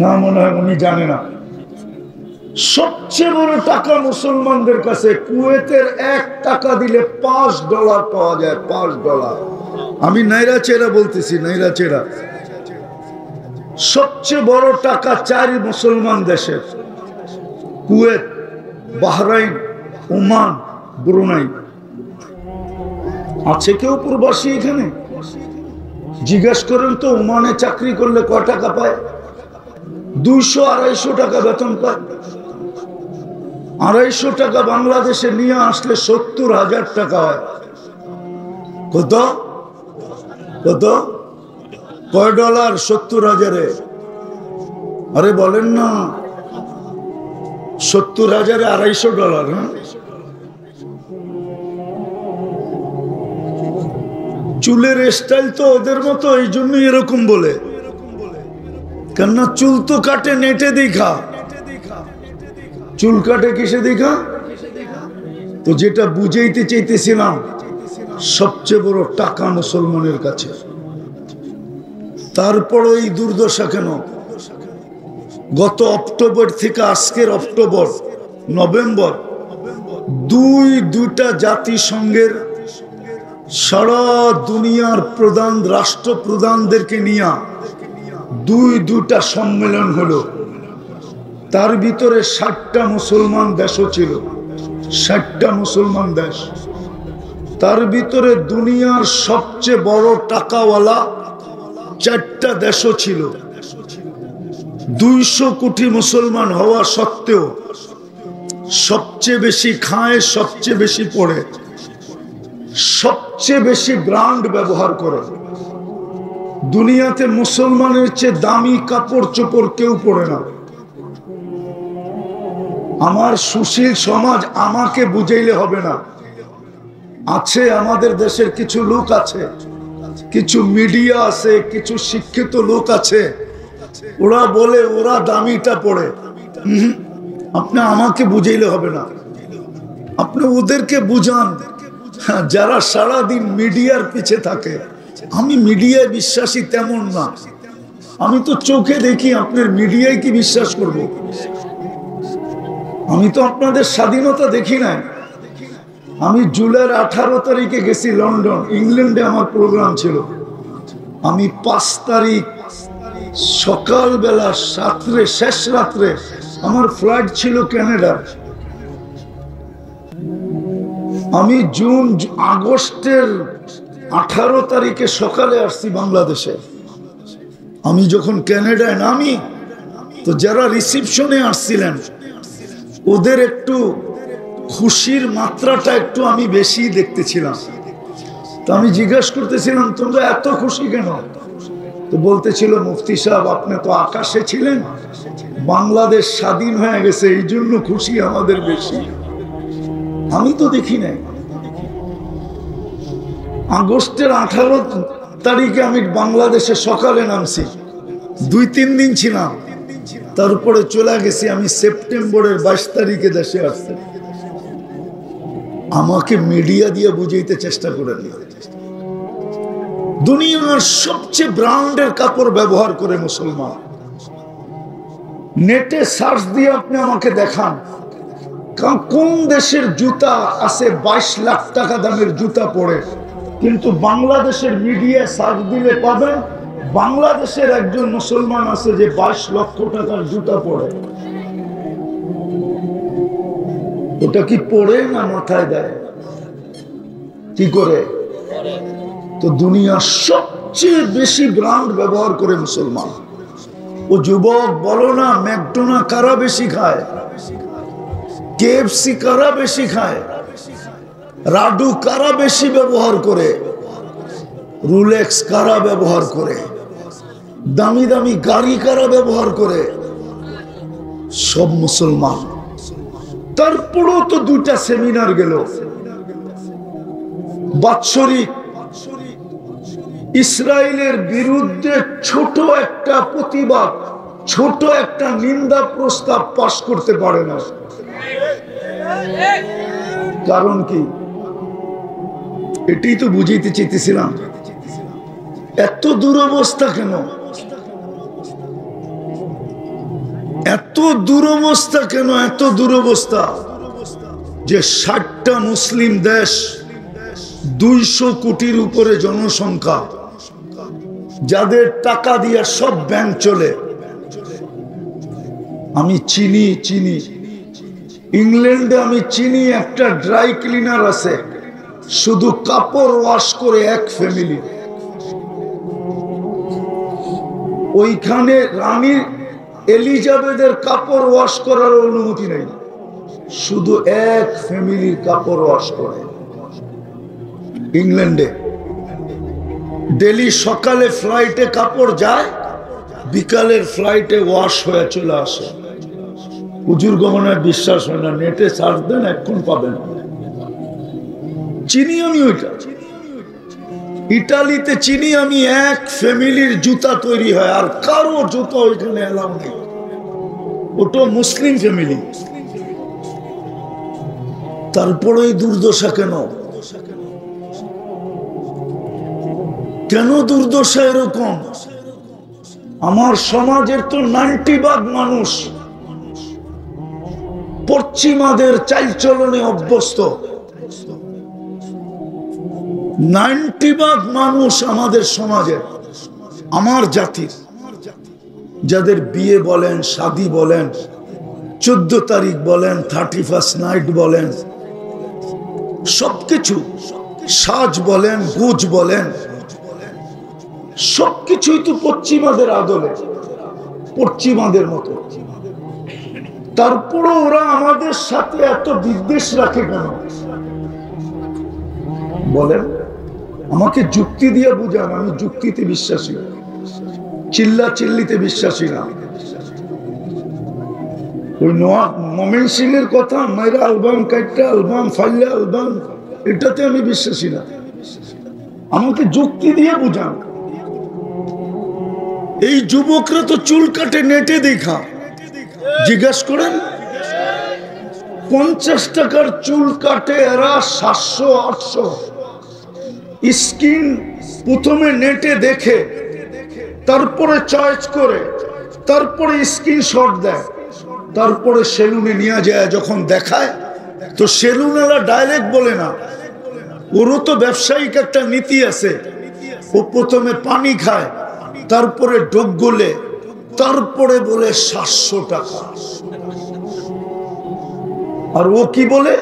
না, মনে হয় উনি জানে না। সবচেয়ে বড় টাকা মুসলমানদের কাছে। কুয়েতের 1 টাকা দিলে $5 পাওয়া যায়, $5। আমি নাইরা চেরা বলতেছি, নাইরা চেরা। সবচেয়ে বড় টাকা 4 মুসলমান দেশের: কুয়েত, বাহরাইন, ওমান, ব্রুনাই। আছে কেউ প্রবাসী এখানে? জিজ্ঞাসা করেন তো, ওমানে চাকরি করলে কয় টাকা পায়? 200-250 টাকা বেতন পায়। 250 টাকা বাংলাদেশে নিয়ে আসলে 70,000 টাকা হয়। কত কত? কয় ডলার? 70,000-এ? আরে বলেন না, 70,000-এ $250। হ্যাঁ, চুলের স্টাইল তো ওদের মতো, এই জন্যই এরকম বলে। কেননা চুল তো কাটে নেটে দেখা, চুল কাটে কিসে দেখা? তো যেটা বুঝাইতে চাইতেছিলাম, সবচেয়ে বড় টাকা মুসলমানের কাছে। তারপরে এই দুর্দশা কেন? গত অক্টোবর থেকে আজকের অক্টোবর, নভেম্বর, দুইটা জাতিসংঘের সারা দুনিয়ার প্রধান রাষ্ট্রপ্রধানদেরকে নিয়ে দুইটা সম্মেলন হলো। তার ভিতরে 60টা মুসলমান দেশও ছিল, 60টা মুসলমান দেশ। তার ভিতরে দুনিয়ার সবচেয়ে বড় টাকাওয়ালা 4টা দেশও ছিল। 200 কোটি মুসলমান হওয়া সত্ত্বেও সবচেয়ে বেশি খায়, সবচেয়ে বেশি পড়ে, সবচেয়ে বেশি ব্র্যান্ড ব্যবহার করে। দুনিয়াতে মুসলমানের চেয়ে দামি কাপড় চোপড় কেউ পরে না। আমার সুশীল সমাজ আমাকে বুঝাইলে হবে না। আছে আমাদের দেশের কিছু লোক আছে, কিছু মিডিয়া আছে, কিছু শিক্ষিত লোক আছে, ওরা বলে ওরা দামিটা পড়ে। আপনি আমাকে বুঝাইলে হবে না, আপনি ওদেরকে বুঝান যারা সারাদিন মিডিয়ার পিছে থাকে। আমি মিডিয়ায় বিশ্বাসী তেমন না, আমি তো চোখে দেখি। আপনার মিডিয়ায় কি বিশ্বাস করব? আমি তো আপনাদের স্বাধীনতা দেখি নাই। আমি জুলাইয়ের 18 তারিখে গেছি লন্ডন, ইংল্যান্ডে আমার প্রোগ্রাম ছিল। আমি 5 তারিখ সকালবেলা শেষ রাত্রে আমার ফ্লাইট ছিল কানাডার। আমি আগস্টের 18 তারিখে সকালে আসছি বাংলাদেশে। আমি যখন কানাডায় নামি, তো যারা রিসিপশনে আসছিলেন ওদের একটু খুশির মাত্রাটা একটু আমি বেশি দেখতেছিলাম। তো আমি জিজ্ঞাসা করতেছিলাম, তোমরা এত খুশি কেন? তো বলতেছিল, মুফতি সাহেব আপনি তো আকাশে ছিলেন, বাংলাদেশ স্বাধীন হয়ে গেছে, এই জন্য খুশি আমাদের বেশি। আমি তো দেখি নাই। আগস্টের 18 তারিখে আমি বাংলাদেশে সকালে নামছি, 2-3 দিন ছিলাম, তারপরে চলে গেছি। আমি সেপ্টেম্বরের 22 তারিখে দেশে আসছি। আমাকে মিডিয়া দিয়ে বুঝাইতে চেষ্টা করেন, দুনিয়ার সবচেয়ে ব্র্যান্ডের কাপড় ব্যবহার করে মুসলমান। নেটে সার্চ দিয়ে আপনি আমাকে দেখান কোন দেশের জুতা আছে 22 লাখ টাকা দামের জুতা পরে, কিন্তু বাংলাদেশের মিডিয়া সার্চ দিলে পাবেন বাংলাদেশের একজন মুসলমান আছে যে 22 লক্ষ টাকার জুতা পরে। ওটা কি পরে না মাথায় দেয়? কি করে? তো দুনিয়ার সবচেয়ে বেশি ব্র্যান্ড ব্যবহার করে মুসলমান। ও যুবক বলো না, ম্যাকডোনা কারা বেশি খায়, কেএফসি কারা বেশি খায়, রাডু কারা বেশি ব্যবহার করে, রুলেক্স কারা ব্যবহার করে, দামি দামি গাড়ি কারা ব্যবহার করে? সব মুসলমান। তারপরও তো 2টা সেমিনার গেল বাৎসরিক, ইসরায়েলের বিরুদ্ধে ছোট একটা প্রতিবাদ, ছোট একটা নিন্দা প্রস্তাব পাশ করতে পারে না। কারণ কি? এটাই তো বুঝাইতে চাইতেছিলাম। এত দুরবস্থা কেন? এত দুরবস্থা কেন? এত দুরবস্থা যে 60টা মুসলিম দেশ, 200 কোটির উপরে জনসংখ্যা, যাদের টাকা দিয়া সব ব্যাংক চলে। আমি চিনি ইংল্যান্ডে আমি চিনি একটা ড্রাই ক্লিনার আছে, শুধু কাপড় ওয়াশ করে এক ফ্যামিলি। ওইখানে রানী এলিজাবেথের কাপড় ওয়াশ করার অনুমতি নেই, শুধু এক ফ্যামিলির কাপড় ওয়াশ করে। ইংল্যান্ডে ডেলি সকালে ফ্লাইটে কাপড় যায়, বিকালের ফ্লাইটে ওয়াশ হয়ে চলে আসে। হুজুর গমনের বিশ্বাস হয় না, নেটে সার্চ দেন, এখন পাবেন। চিনি আমি ওইটা। ইটালিতে চিনি আমি এক ফ্যামিলির জুতা তৈরি হয়, আর কারো জুতা ওইখানে এলাও নেই। ওটা মুসলিম ফ্যামিলি। তারপরে দুর্দশা কেন? কেন দুর্দশা এরকম? আমার সমাজের তো 90% মানুষ পশ্চিমাদের চালচলনে অভ্যস্ত। 90% মানুষ আমাদের সমাজে, আমার জাতির, যাদের বিয়ে বলেন, শাদী বলেন, 14 তারিখ বলেন, 31st নাইট বলেন, সবকিছু, সাজ বলেন, গুজ বলেন, সবকিছুই তো পশ্চিমাদের আদলে, পশ্চিমাদের মতো। তারপরে ওরা আমাদের সাথে এত বিদ্বেষ রাখে কেন বলেন? আমাকে যুক্তি দিয়ে বুঝান। আমি যুক্তিতে বিশ্বাসী, চিল্লা চিল্লিতে বিশ্বাসী না। ওই মমিন সিং এর কথা, মাইরা অ্যালবাম, কাইটা অ্যালবাম, ফাইলা অ্যালবাম, এটাতে আমি বিশ্বাসী না। আমাকে যুক্তি দিয়ে বুঝান। এই যুবকরা তো চুল কাটে নেটে দেখা, জিজ্ঞাসা করেন। 50 টাকার চুল কাটে এরা, 700-800। স্কিন প্রথমে নেটে দেখে, তারপরে চয়েস করে, তারপরে স্ক্রিনশট দেয়, তারপরে সেলুনে নিয়ে যায়। যখন দেখায় তো সেলুনেরা ডাইরেক্ট বলে না, ওরও তো ব্যবসায়িক একটা নীতি আছে। ও প্রথমে পানি খায়, তারপরে ডোক গলে, তারপরে বলে 700 টাকা। আর ও কি বলে?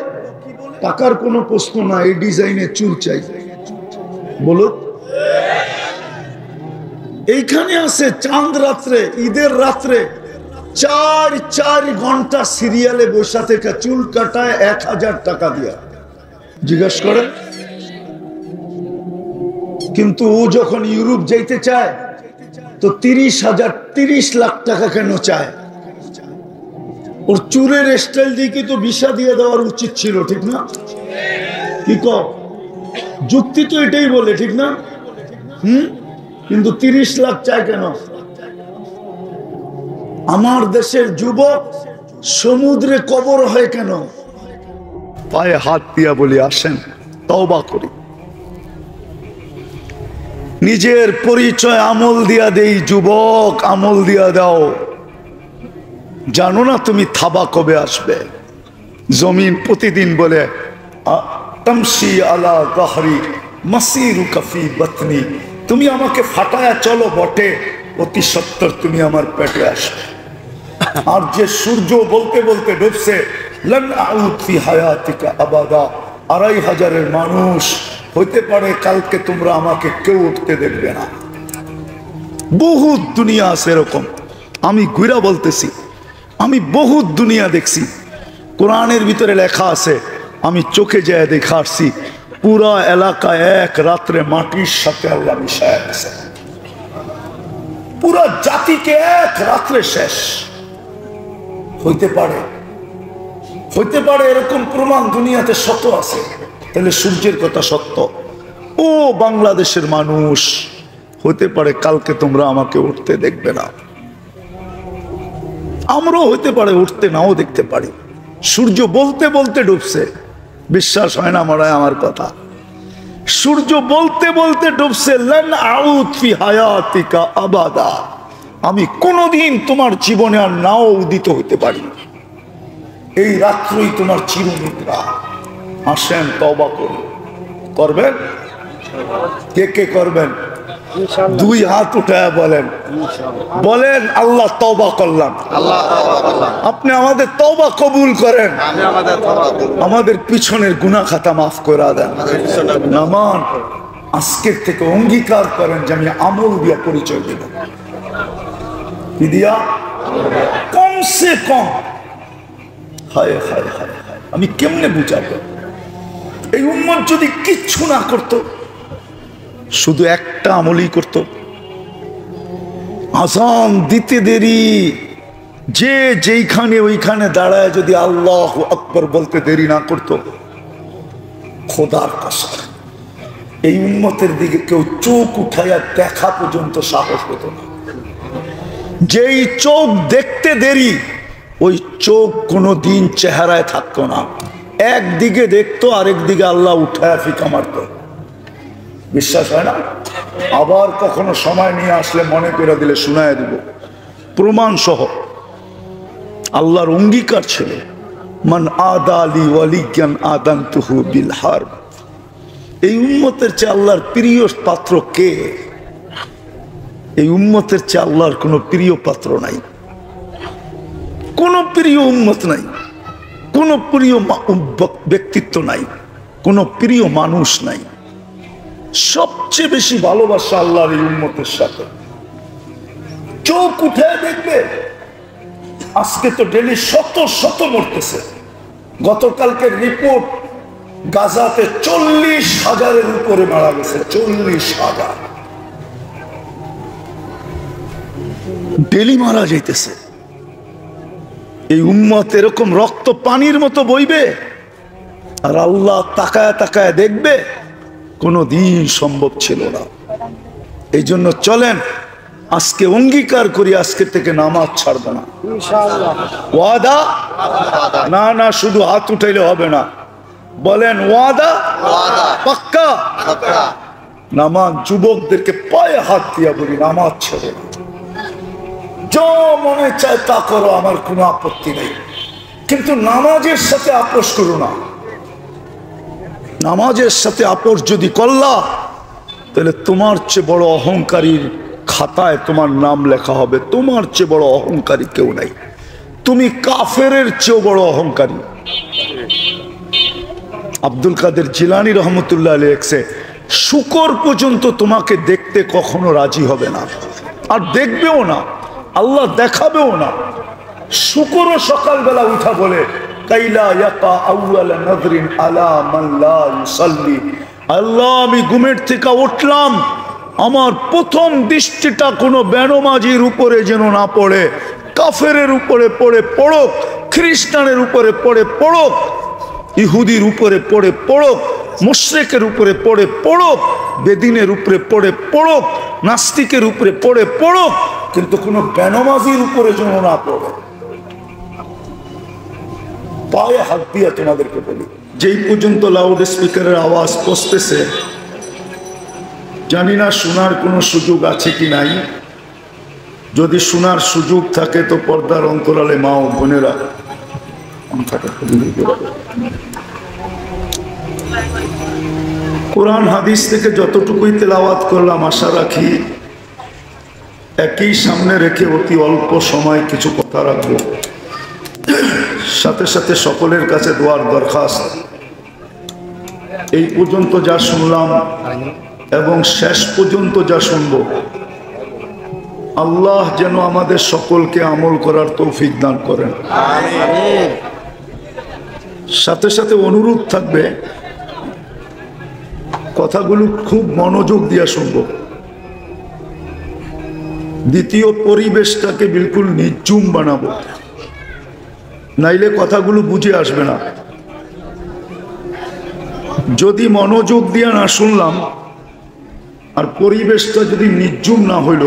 টাকার কোনো প্রশ্ন না, এই ডিজাইনের চুল চাই। বলো, এইখানে আছে চাঁদ রাত্রে, ঈদের রাত্রে 4 ঘন্টা সিরিয়ালে বসে থেকে চুল কাটায় 1000 টাকা দিয়া। জিজ্ঞাসা করেন। কিন্তু ও যখন ইউরোপ যাইতে চায়, তো 30 লাখ টাকা কেন চায়? ওর চুরের স্টাইল দিয়ে তো ভিসা দিয়ে দেওয়ার উচিত ছিল, ঠিক না? কি কও? যুক্তি তো এটাই বলে, ঠিক না? কিন্তু 30 লাখ চায় কেন? আমার দেশের যুবক সমুদ্রে কবর হয় কেন? পায়ে হাত দিয়া বলি, আসেন তওবা করি, নিজের পরিচয় আমল দিয়া দেই। যুবক, আমল দিয়া দাও। জানো না তুমি থাবা কবে আসবে? জমিন প্রতিদিন বলে তামশি আলা গাহরি মাসিরুকা ফি বাতনি, তুমি আমাকে ফাটায়া চলো বটে, অতি সত্তর তুমি আমার পেটে আসবে। আর যে সূর্য বলতে বলতে ডুবছে, লান আউদ ফি হায়াতিকা আবাদা, 2500 মানুষ হইতে পারে কালকে তোমরা আমাকে কেউ উঠতে দেখবে না। বহুত দুনিয়া আছে এরকম। আমি ঘুরা বলতেছি, আমি বহুত দুনিয়া দেখছি। কোরআনের ভিতরে লেখা আছে, আমি চোখে যায় দেখা আসছি, পুরা এলাকা এক রাত্রে মাটির সাথে আল্লাহ মিশায় আছে। পুরা জাতিকে এক রাত্রে শেষ। হইতে পারে, হইতে পারে এরকম প্রমাণ দুনিয়াতে শত আছে। তাহলে সূর্যের কথা সত্য। ও বাংলাদেশের মানুষ, হতে পারে কালকে তোমরা আমাকে উঠতে দেখবে না। আমরাও হইতে পারে উঠতে নাও দেখতে পারি। সূর্য বলতে বলতে ডুবছে, বিশ্বাস হয় না মনে হয় আমার কথা। সূর্য বলতে বলতে ডুবছে, লান আউদ ফি হায়াতিকা আবাদা, আমি কোনোদিন তোমার জীবনে আর নাও উদিত হইতে পারি। এই রাত্রই তোমার চিরনিদ্রা। আসেন তওবা করুন। করবেন? কে কে করবেন? দুই হাত উঠায় বলেন, বলেন আল্লাহ তওবা করলাম। আপনি আমাদের তওবা কবুল করেন, আমাদের পিছনের গুনাহ খাতা মাফ করে দেন। নামান আজকের থেকে অঙ্গীকার করেন যে আমি আমল দিয়া পরিচয় দেব। কি দিয়া? কমসে কম। হায় হায় হায় হায়, আমি কেমনে বুঝাবো? এই উম্মত যদি কিচ্ছু না করত, শুধু একটা আমলই করত, আযান দিতে দেরি, যে যেইখানে ওইখানে দাঁড়ায় যদি আল্লাহু আকবার বলতে দেরি না করত, খোদার কসম এই উম্মতের দিকে কেউ চোখ উঠাইয়া দেখা পর্যন্ত সাহস হতো না। যেই চোখ দেখতে দেরি, ওই চোখ কোনো দিন চেহারায় থাকতো না। একদিকে দেখতো, আরেক দিকে আল্লাহ উঠায় ফিকা মারত। বিশ্বাস হয় না? আবার কখনো সময় নিয়ে আসলে মনে করে দিলে শোনায় দিব, প্রমাণ সহ। আল্লাহর অঙ্গীকার ছিল, মান আদালি ওয়ালিয়ান আদানতুহু বিল হারব। এই উম্মতের চেয়ে আল্লাহর প্রিয় পাত্র কে? এই উম্মতের চেয়ে আল্লাহর কোনো প্রিয় পাত্র নাই, কোনো প্রিয় উম্মত নাই, কোনো প্রিয় ব্যক্তিত্ব নাই, কোনো প্রিয় মানুষ নাই। সবচেয়ে বেশি ভালোবাসা আল্লাহর এই উম্মতের সাথে। চোখ উঠে দেখবে, আজকে তো ডেলি শত শত মরতেছে। গতকালকে রিপোর্ট, গাজাতে 40,000-এর উপরে মারা গেছে। 40,000 ডেলি মারা যাইতেছে। এই উম্মত এরকম রক্ত পানির মতো বইবে, আর আল্লাহ তাকায় তাকায় দেখবে? কোনো দিন সম্ভব ছিল না। এই জন্য চলেন আজকে অঙ্গীকার করি, আজকে থেকে নামাজ ছাড়বো না। ওয়াদা? না না, শুধু হাত উঠাইলে হবে না, বলেন ওয়াদা? পাক্কা? নামাজ যুবকদেরকে পায়ে হাত দিয়া বলি, নামাজ ছেড়ে না। যা মনে চায় তা করো, আমার কোনো আপত্তি নেই, কিন্তু নামাজের সাথে আপোষ করো না। নামাজের সাথে আপোষ যদি করলা, তাহলে তোমার চেয়ে বড় অহংকারীর খাতায় তোমার নাম লেখা হবে। তোমার চেয়ে বড় অহংকারী কেউ নাই, তুমি কাফেরের চেয়েও বড় অহংকারী। আব্দুল কাদের জিলানী রহমতুল্লাহ আলাইহি লেখছে, শুকর পর্যন্ত তোমাকে দেখতে কখনো রাজি হবে না, আর দেখবেও না, আল্লাহ দেখাবেও না। শুকরও সকালবেলা উঠা বলে, কাইলা ইয়াকা আউয়ালা নাযরিন আলা মান লা ইউসাল্লি, আল্লাহ আমি ঘুমের থেকে উঠলাম, আমার প্রথম দৃষ্টিটা কোনো বেনমাজির উপরে যেন না পড়ে, কাফেরের উপরে পড়ে পড়ুক, খ্রিস্টানের উপরে পড়ে পড়ুক, ইহুদির উপরে পড়ে পড়ুক, মুশরিকের উপরে পড়ে পড়ুক, বেদিনের উপরে পড়ে পড়ুক, নাস্তিকের উপরে পড়ে পড়ুক, কিন্তু কোনো বেনমাজির উপরে যেন না পড়ে। পায়ে হাত দিয়ে তোমাদেরকে বলি, যেই পর্যন্ত লাউড স্পিকারের আওয়াজ পৌঁছতেছে, জানি না শোনার কোনো সুযোগ আছে কি নাই। যদি শোনার সুযোগ থাকে তো পর্দার অন্তরালে মা ও বোনেরা কোরআন হাদিস থেকে যতটুকুই তেলাওয়াত করলাম, আশা রাখি একই সামনে রেখে অতি অল্প সময় কিছু কথা রাখবো। সাথে সাথে সকলের কাছে দোয়ার দরখাস্ত, এই পর্যন্ত যা শুনলাম এবং শেষ পর্যন্ত যা শুনব, আল্লাহ যেন আমাদের সকলকে আমল করার তৌফিক দান করেন। সাথে সাথে অনুরোধ থাকবে, কথাগুলো খুব মনোযোগ দিয়ে শুনব। দ্বিতীয়, পরিবেশটাকে বিলকুল নির্জুম বানাবো, নাইলে কথাগুলো বুঝে আসবে না। যদি মনোযোগ দিয়ে না শুনলাম আর পরিবেশটা যদি নির্জুম না হইল,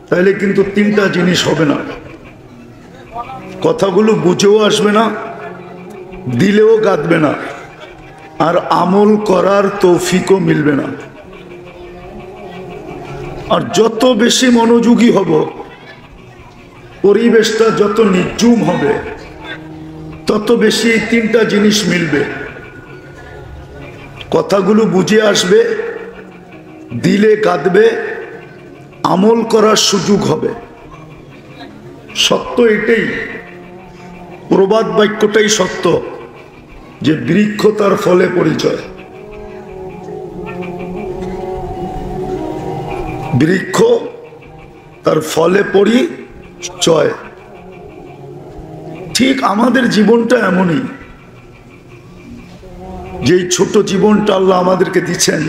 তাহলে কিন্তু তিনটা জিনিস হবে না। কথাগুলো বুঝেও আসবে না, দিলেও গাঁথবে না, আর আমল করার তৌফিকও মিলবে না। আর যত বেশি মনোযোগী হব, পরিবেশটা যত নির্জুম হবে, তত বেশি এই তিনটা জিনিস মিলবে। কথাগুলো বুঝে আসবে, দিলে গাঁথবে, আমল করার সুযোগ হবে। সত্য এটাই, প্রবাদ বাক্যটাই সত্য, যে বৃক্ষ তার ফলে পরিচয়। বৃক্ষ তার ফলে পরিচয়। ঠিক আমাদের জীবনটা এমনই, যেই ছোট জীবনটা আল্লাহ আমাদেরকে দিচ্ছেন,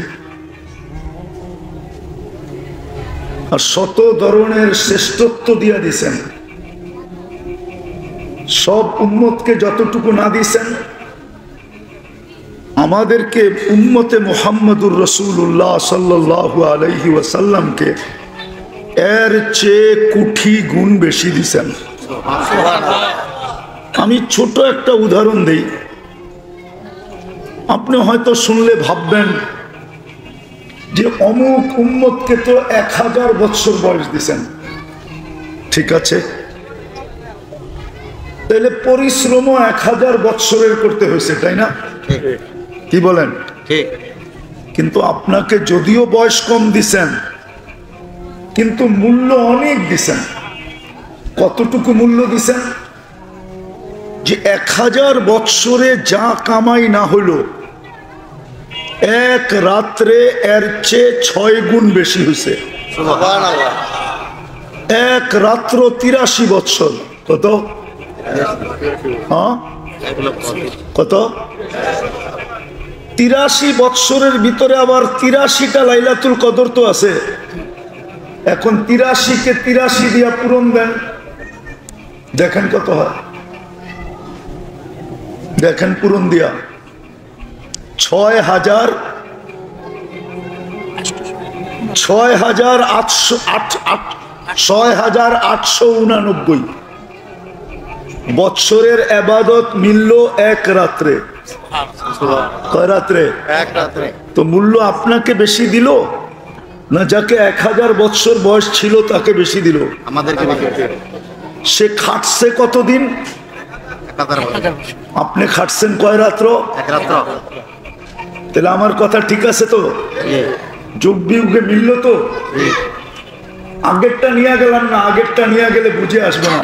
আর শত ধরনের শ্রেষ্ঠত্ব দিয়া দিছেন। সব উম্মতকে যতটুকু না দিছেন, আমাদেরকে উম্মতে মুহাম্মদুর রাসূলুল্লাহ সাল্লাল্লাহু আলাইহি ওয়াসাল্লামকে এর চেয়ে কোটি গুণ বেশি দিছেন। আমি ছোট একটা উদাহরণ দেই, আপনি হয়তো শুনলে ভাববেন যে অমুক উম্মতকে তো 1000 বছর বয়স দিছেন। ঠিক আছে, তাহলে পরিশ্রমও 1000 বছরের করতে হয়েছে, তাই না? কি বলেন? ঠিক। কিন্তু আপনাকে যদিও বয়স কম দিছেন, কিন্তু মূল্য অনেক দিছেন। কতটুকু মূল্য দিছেন? যে 1000 বছরে যা কামাই না হলো, এক রাত্রে এর চেয়ে 6 গুণ বেশি হয়েছে। এক রাত্র 83 বছর। কত? কত? 83 বছরের ভিতরে আবার 83টা লাইলাতুল কদর তো আছে। এখন 83কে 83 দিয়া পূরণ দেন, দেখেন কত হয়। দেখেন পূরণ দিয়া 6,889 বৎসরের ইবাদত মিলল এক রাত্রে। কয় রাত্রে? এক রাত্রে। তো মূল্য আপনাকে বেশি দিল না যাকে 1000 বৎসর বয়স ছিল তাকে বেশি দিল? আমাদেরকে বেশি। সে খাটছে কতদিন? আপনি খাটছেন কয় রাত্র? এক রাত্র। তাহলে আমার কথা ঠিক আছে তো? যুগ বিয়োগে মিলল তো? আগেরটা নিয়ে গেলাম না, আগেরটা নিয়ে গেলে বুঝে আসবে না।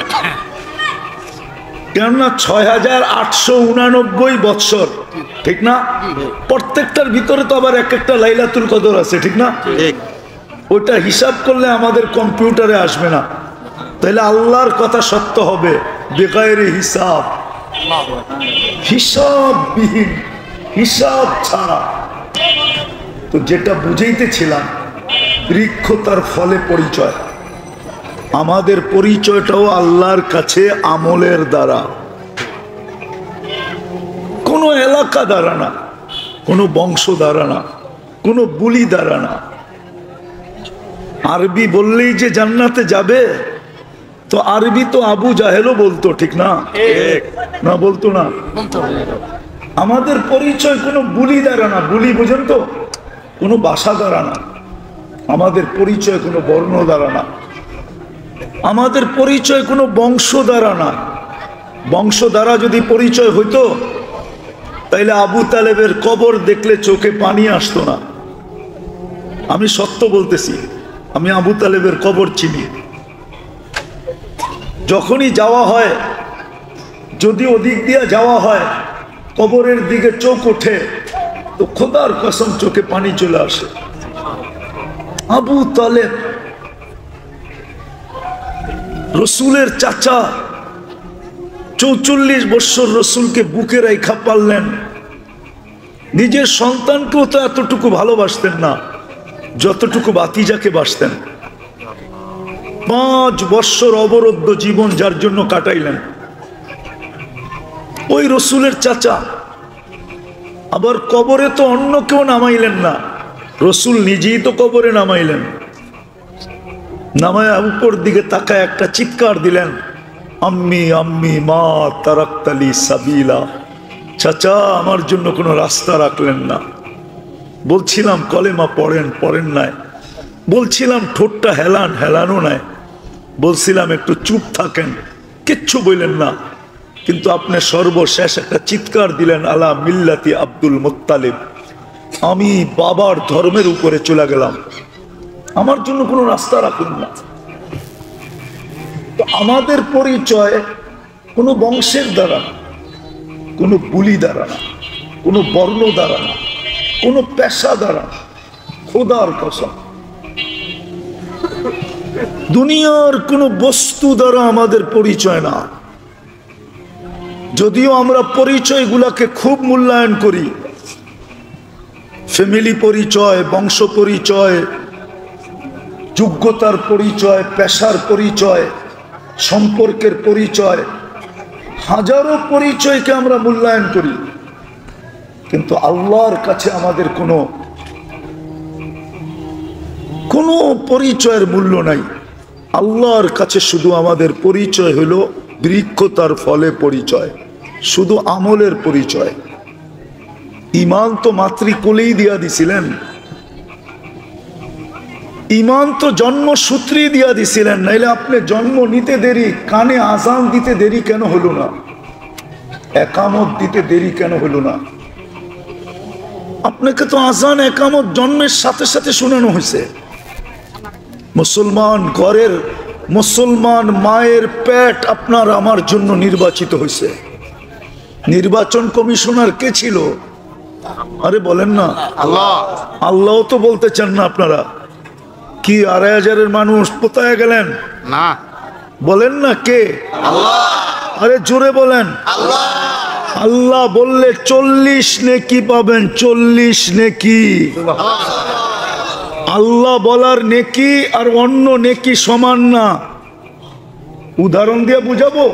কেননা 6,889 বৎসর, ঠিক না? প্রত্যেকটার ভিতরে তো আবার এক একটা লাইলাতুল কদর আছে, ঠিক না? ওইটা হিসাব করলে আমাদের কম্পিউটারে আসবে না। তাহলে আল্লাহর কথা সত্য হবে বেগায়েরে হিসাব, হিসাববিহীন, হিসাব ছাড়া। তো যেটা বুঝাইতেছিলাম, বৃক্ষ তার ফলে পরিচয়। আমাদের পরিচয়টাও আল্লাহর কাছে আমলের দ্বারা, কোনো এলাকা দ্বারা না, কোনো বংশ দ্বারা না, কোনো বুলি দ্বারা না। আরবি বললেই যে জান্নাতে যাবে, তো আরবি তো আবু জাহেলও বলতো, ঠিক না? না বলতো না? আমাদের পরিচয় কোনো বুলি দ্বারা না, বুলি বুঝেন তো, কোনো ভাষা দ্বারা না। আমাদের পরিচয় কোনো বর্ণ দ্বারা না, আমাদের পরিচয় কোনো বংশ দ্বারা না। বংশ দ্বারা যদি পরিচয় হইতো তাইলে আবু তালেবের কবর দেখলে চোখে পানি আসতো না। আমি সত্য বলতেছি, আমি আবু তালেবের কবর চিনি। যখনই যাওয়া হয়, যদি ওদিক দিয়ে যাওয়া হয়, কবরের দিকে চোখ ওঠে, তো খোদার কসম চোখে পানি চলে আসে। আবু তালেব রসুলের চাচা, 44 বছর রসুলকে বুকে রেখা পারলেন। নিজের সন্তানকেও তো এতটুকু ভালোবাসতেন না যতটুকু ভাতিজাকে বাসতেন। 5 বছর অবরুদ্ধ জীবন যার জন্য কাটাইলেন ওই রসুলের চাচা। আবার কবরে তো অন্য কেউ নামাইলেন না, রসুল নিজেই তো কবরে নামাইলেন। নামায়া উপর দিকে তাকায় একটা চিৎকার দিলেন, আম্মি আম্মি মা তারাক্তালি সাবিলা। চাচা আমার জন্য কোনো রাস্তা রাখলেন না। বলছিলাম কলেমা পড়েন, পড়েন নাই। বলছিলাম ঠোঁটটা হেলান, হেলানো নাই। বলছিলাম একটু চুপ থাকেন, কিচ্ছু বললেন না। কিন্তু আপনি সর্বশেষ একটা চিৎকার দিলেন, আলা মিল্লাতি আব্দুল মুত্তালিব। আমি বাবার ধর্মের উপরে চলে গেলাম, আমার জন্য কোনো রাস্তা রাখলেন না। তো আমাদের পরিচয় কোনো বংশের দ্বারা না, কোনো বুলি দ্বারা না, কোনো বর্ণ দ্বারা না, কোনো পেশা দ্বারা না। খোদার কসম, দুনিয়ার কোনো বস্তু দ্বারা আমাদের পরিচয় না। যদিও আমরা পরিচয়গুলোকে খুব মূল্যায়ন করি, ফ্যামিলি পরিচয়, বংশ পরিচয়, যোগ্যতার পরিচয়, পেশার পরিচয়, সম্পর্কের পরিচয়, হাজারো পরিচয়কে আমরা মূল্যায়ন করি। কিন্তু আল্লাহর কাছে আমাদের কোনো পরিচয়ের মূল্য নাই। আল্লাহর কাছে শুধু আমাদের পরিচয় হলো বৃক্ষ তার ফলে পরিচয়, শুধু আমলের পরিচয়। ঈমান তো মাতৃকোলেই দিয়া দিছিলেন, ঈমান তো জন্মসূত্রেই দিয়া দিছিলেন। নাইলে আপনি জন্ম নিতে দেরি, কানে আজান দিতে দেরি কেন হলো না? একামত দিতে দেরি কেন হলো না? আপনাকে তো আজান একামত জন্মের সাথে সাথে শোনানো হয়েছে। মুসলমান ঘরের মুসলমান মায়ের পেট আপনার আমার জন্য নির্বাচিত হয়েছে। নির্বাচন কমিশনার কে ছিল? আরে বলেন না, আল্লাহ। আল্লাহ তো বলতে চান না আপনারা? কি 2,500 মানুষ কোথায় গেলেন? না বলেন না কে? আল্লাহ। আরে জোরে বলেন আল্লাহ। আল্লাহ বললে 40 নেকি পাবেন, 40 নেকি। আল্লাহ বলার নেকি আর অন্য নেকি সমান না। উদাহরণ দিয়ে বুঝাবো,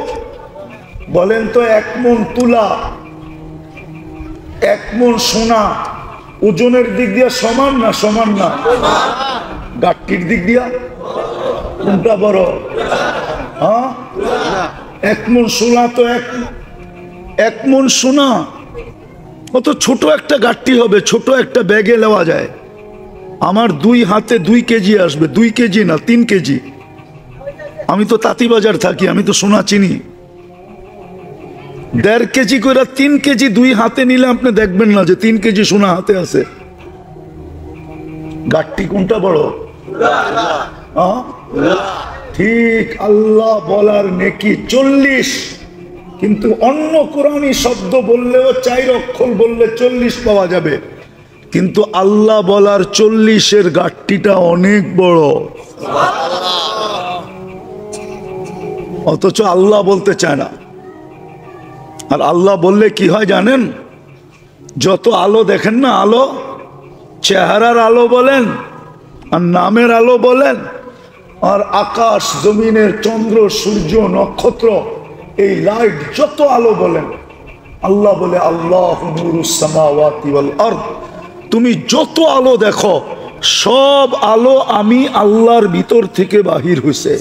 বলেন তো 1 মণ তুলা, 1 মণ সোনা ওজনের দিক দিয়ে সমান না? সমান না। গাট্টির দিক দিয়া কোনটা বড়? হ্যাঁ, 1 মণ সোনা তো 1 মণ সোনা কত ছোট একটা গাট্টি হবে, ছোট একটা ব্যাগে নেওয়া যায়। আমার 2 হাতে 2 কেজি আসবে, 2 কেজি না 3 কেজি। আমি তো তাঁতিবাজার থাকি, আমি তো সোনা চিনি। 1.5 কেজি করে 3 কেজি 2 হাতে নিলে আপনি দেখবেন না যে 3 কেজি সোনা হাতে আছে। গাট্টি কোনটা বড়? ঠিক। আল্লাহ বলার নেকি 40, কিন্তু অন্য কোরআনী শব্দ বললেও 4 অক্ষর বললে 40 পাওয়া যাবে। কিন্তু আল্লাহ বলার 40-এর গাট্টিটা অনেক বড়, অথচ আল্লাহ বলতে চায় না। আর আল্লাহ বললে কি হয় জানেন? যত আলো দেখেন না, আলো, চেহারার আলো বলেন আর নামের আলো বলেন, আর আকাশ জমিনের চন্দ্র সূর্য নক্ষত্র এই লাইট যত আলো বলেন, আল্লাহ বলে আল্লাহু নূরুস সামাওয়াতি ওয়াল আরদ, তুমি যত আলো দেখো সব আলো আমি আল্লাহর ভিতর থেকে বাহির হইছে।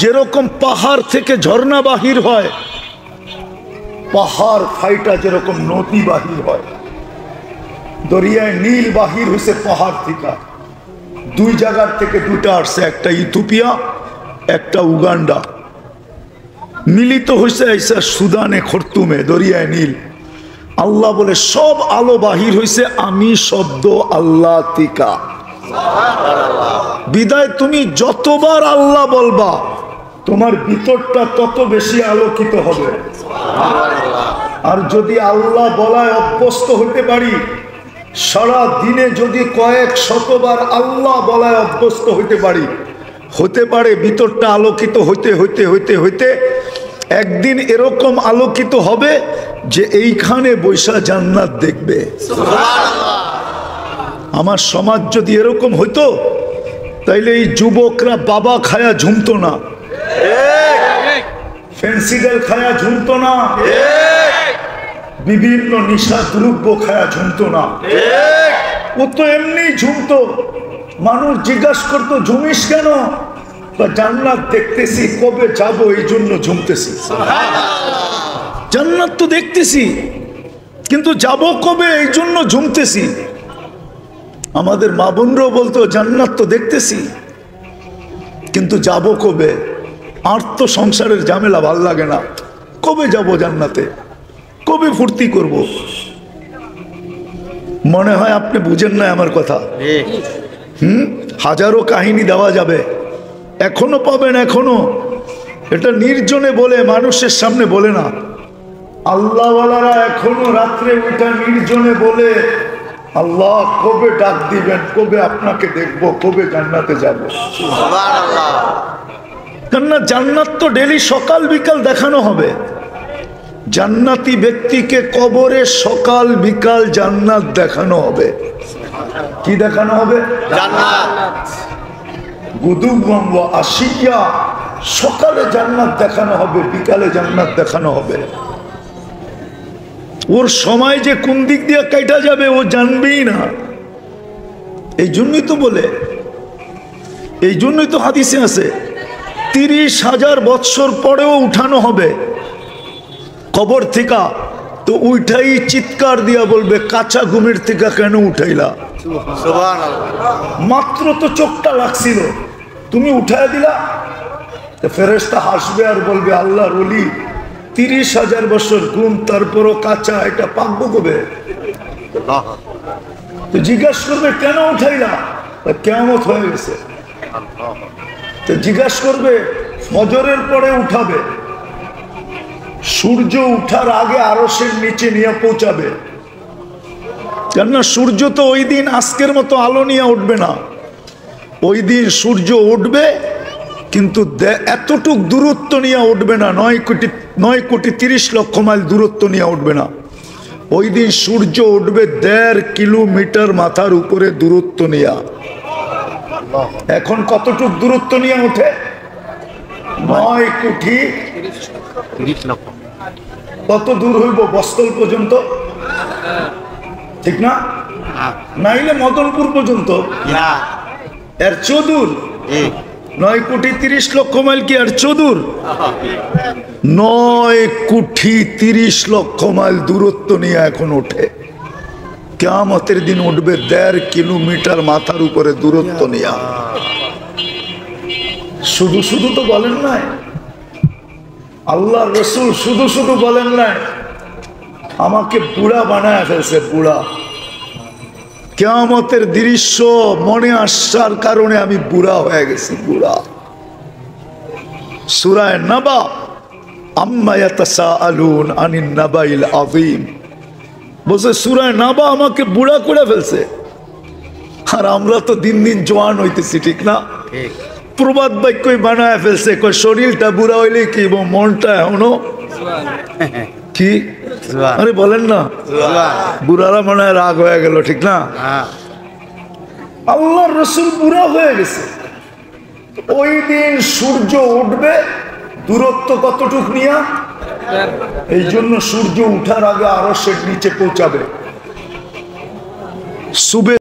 যেরকম পাহাড় থেকে ঝর্ণা বাহির হয়, পাহাড় ফাইটা যেরকম নদী বাহির হয়, দরিয়ায় নীল বাহির হয়েছে পাহাড় থেকে, দুই জায়গার থেকে দুটা আসছে, একটা ইথিওপিয়া একটা উগান্ডা, মিলিত হয়েছে আইসা সুদানে খর্তুমে দরিয়ায় নীল। আল্লাহ বলে সব আলো বাহির হয়েছে আমি শব্দ আল্লাহ তিকা। বিদায় তুমি যতবার আল্লাহ বলবা তোমার ভিতরটা তত বেশি আলোকিত হবে। আর যদি আল্লাহ বলায় অভ্যস্ত হতে পারি, সারা দিনে যদি কয়েক শতবার আল্লাহ বলায় অভ্যস্ত হতে পারি, হতে পারে ভিতরটা আলোকিত হইতে হইতে হইতে হইতে একদিন এরকম আলোকিত হবে যে এইখানে বৈশা জান্নাত দেখবে। আমার সমাজ যদি এরকম হইতো তাইলে এই যুবকরা বাবা খায়া ঝুমতো না, ফেন্সিডেল খায়া ঝুমতো না, বিভিন্ন নিশা দ্রব্য খায়া ঝুমতো না, ও তো এমনি ঝুমতো। মানুষ জিজ্ঞাসা করতো ঝুমিস কেন? জান্নাত দেখতেছি, কবে যাব এই জন্য ঝুমতেছি। জান্নাত তো দেখতেছি কিন্তু যাব কবে এই জন্য ঝুমতেছি। আমাদের মা বোনরাও বলতো জান্নাত তো দেখতেছি কিন্তু যাব কবে, আর তো সংসারের ঝামেলা ভাল লাগে না, কবে যাব জান্নাতে, কবে ফুর্তি করব। মনে হয় আপনি বুঝেন না আমার কথা। হাজারো কাহিনী দেওয়া যাবে, এখনো পাবেন, এখনো। এটা নির্জনে বলে, মানুষের সামনে বলে না। আল্লাহওয়ালারা এখনো রাত্রে উঠা নির্জনে বলে, আল্লাহ কবে ডাক দিবেন, কবে আপনাকে দেখব, কবে জান্নাতে যাব। কেননা জান্নাত তো ডেলি সকাল বিকাল দেখানো হবে। জান্নাতি ব্যক্তিকে কবরে সকাল বিকাল জান্নাত দেখানো হবে। কি দেখানো হবে? জান্নাত। গুদুওয়াম ওয়া আশিয়া, সকালে জান্নাত দেখানো হবে, বিকালে জান্নাত দেখানো হবে। ওর সময় যে কোন দিক দিয়ে কাটা যাবে ও জানবেই না। এই জন্যই তো বলে, এই জন্যই তো হাদিসে আছে 30,000 বৎসর পরেও উঠানো হবে কবর থেকে। তো উঠাই চিৎকার দিয়া বলবে, কাঁচা ঘুমের থেকে কেন উঠাইলা? মাত্র তো চোখটা লাগছিল, তুমি উঠাই দিলা। ফেরেশতা হাসবে আর বলবে, আল্লাহর ওলি 30,000 বছর ঘুম, তারপরও কাঁচা, এটা পাকবো কবে? তো জিজ্ঞাসা করবে কেন উঠাইলা? কিয়ামত হয়ে গেছে। তো জিজ্ঞাসা করবে, ফজরের পরে উঠাবে, সূর্য উঠার আগে আরশের নিচে নিয়ে পৌঁছাবে। কেননা সূর্য তো ওই দিন আজকের মতো আলো নিয়ে উঠবে না। ওই দিন সূর্য উঠবে কিন্তু এতটুক দূরত্ব নিয়ে উঠবে না, 9,30,00,000 মাইল দূরত্ব নিয়ে উঠবে না। ওই দিন সূর্য উঠবে 1.5 কিলোমিটার মাথার উপরে দূরত্ব নিয়ে। এখন কতটুক দূরত্ব নিয়ে ওঠে? 9,30,00,000। কত দূর হইব? বস্তল পর্যন্ত, ঠিক না? নাইলে মদনপুর পর্যন্ত, এর চদূর 9,30,00,000 মাইল কি আর চদূর? 9,30,00,000 মাইল দূরত্ব নিয়ে এখন ওঠে। কিয়ামতের দিন উঠবে 1.5 কিলোমিটার মাথার উপরে দূরত্ব নিয়ে। শুধু শুধু তো বলেন নাই, আল্লাহর রাসূল শুধু শুধু বলেন নাই, আমাকে বুড়া বানায় ফেলছে, বুড়া। কিয়ামতের দৃশ্য মনে আসার কারণে আমি বুড়া হয়ে গেছি, বুড়া। সূরা নাবা, আম্মা ইয়াতাসাআলুন আনিন নাবাইল আযীম, বলছে সূরা নাবা আমাকে বুড়া করে ফেলছে। আর আমরা তো দিন দিন জওয়ান হইতেছি, ঠিক না? প্রবাদ বাক্যই বানায় ফেলছে, কই শরীরটা বুড়া হইলে কি মনটা এখনো কি? আরে বলেন না, বুড়ারা মনে হয় রাগ হয়ে গেল, ঠিক না? আল্লাহর রাসূল বুড়া হয়ে গেছে। ওই দিন সূর্য উঠবে দূরত্ব কতটুক নিয়া, এই জন্য সূর্য উঠার আগে আরশের নিচে পৌঁছাবে। সুবে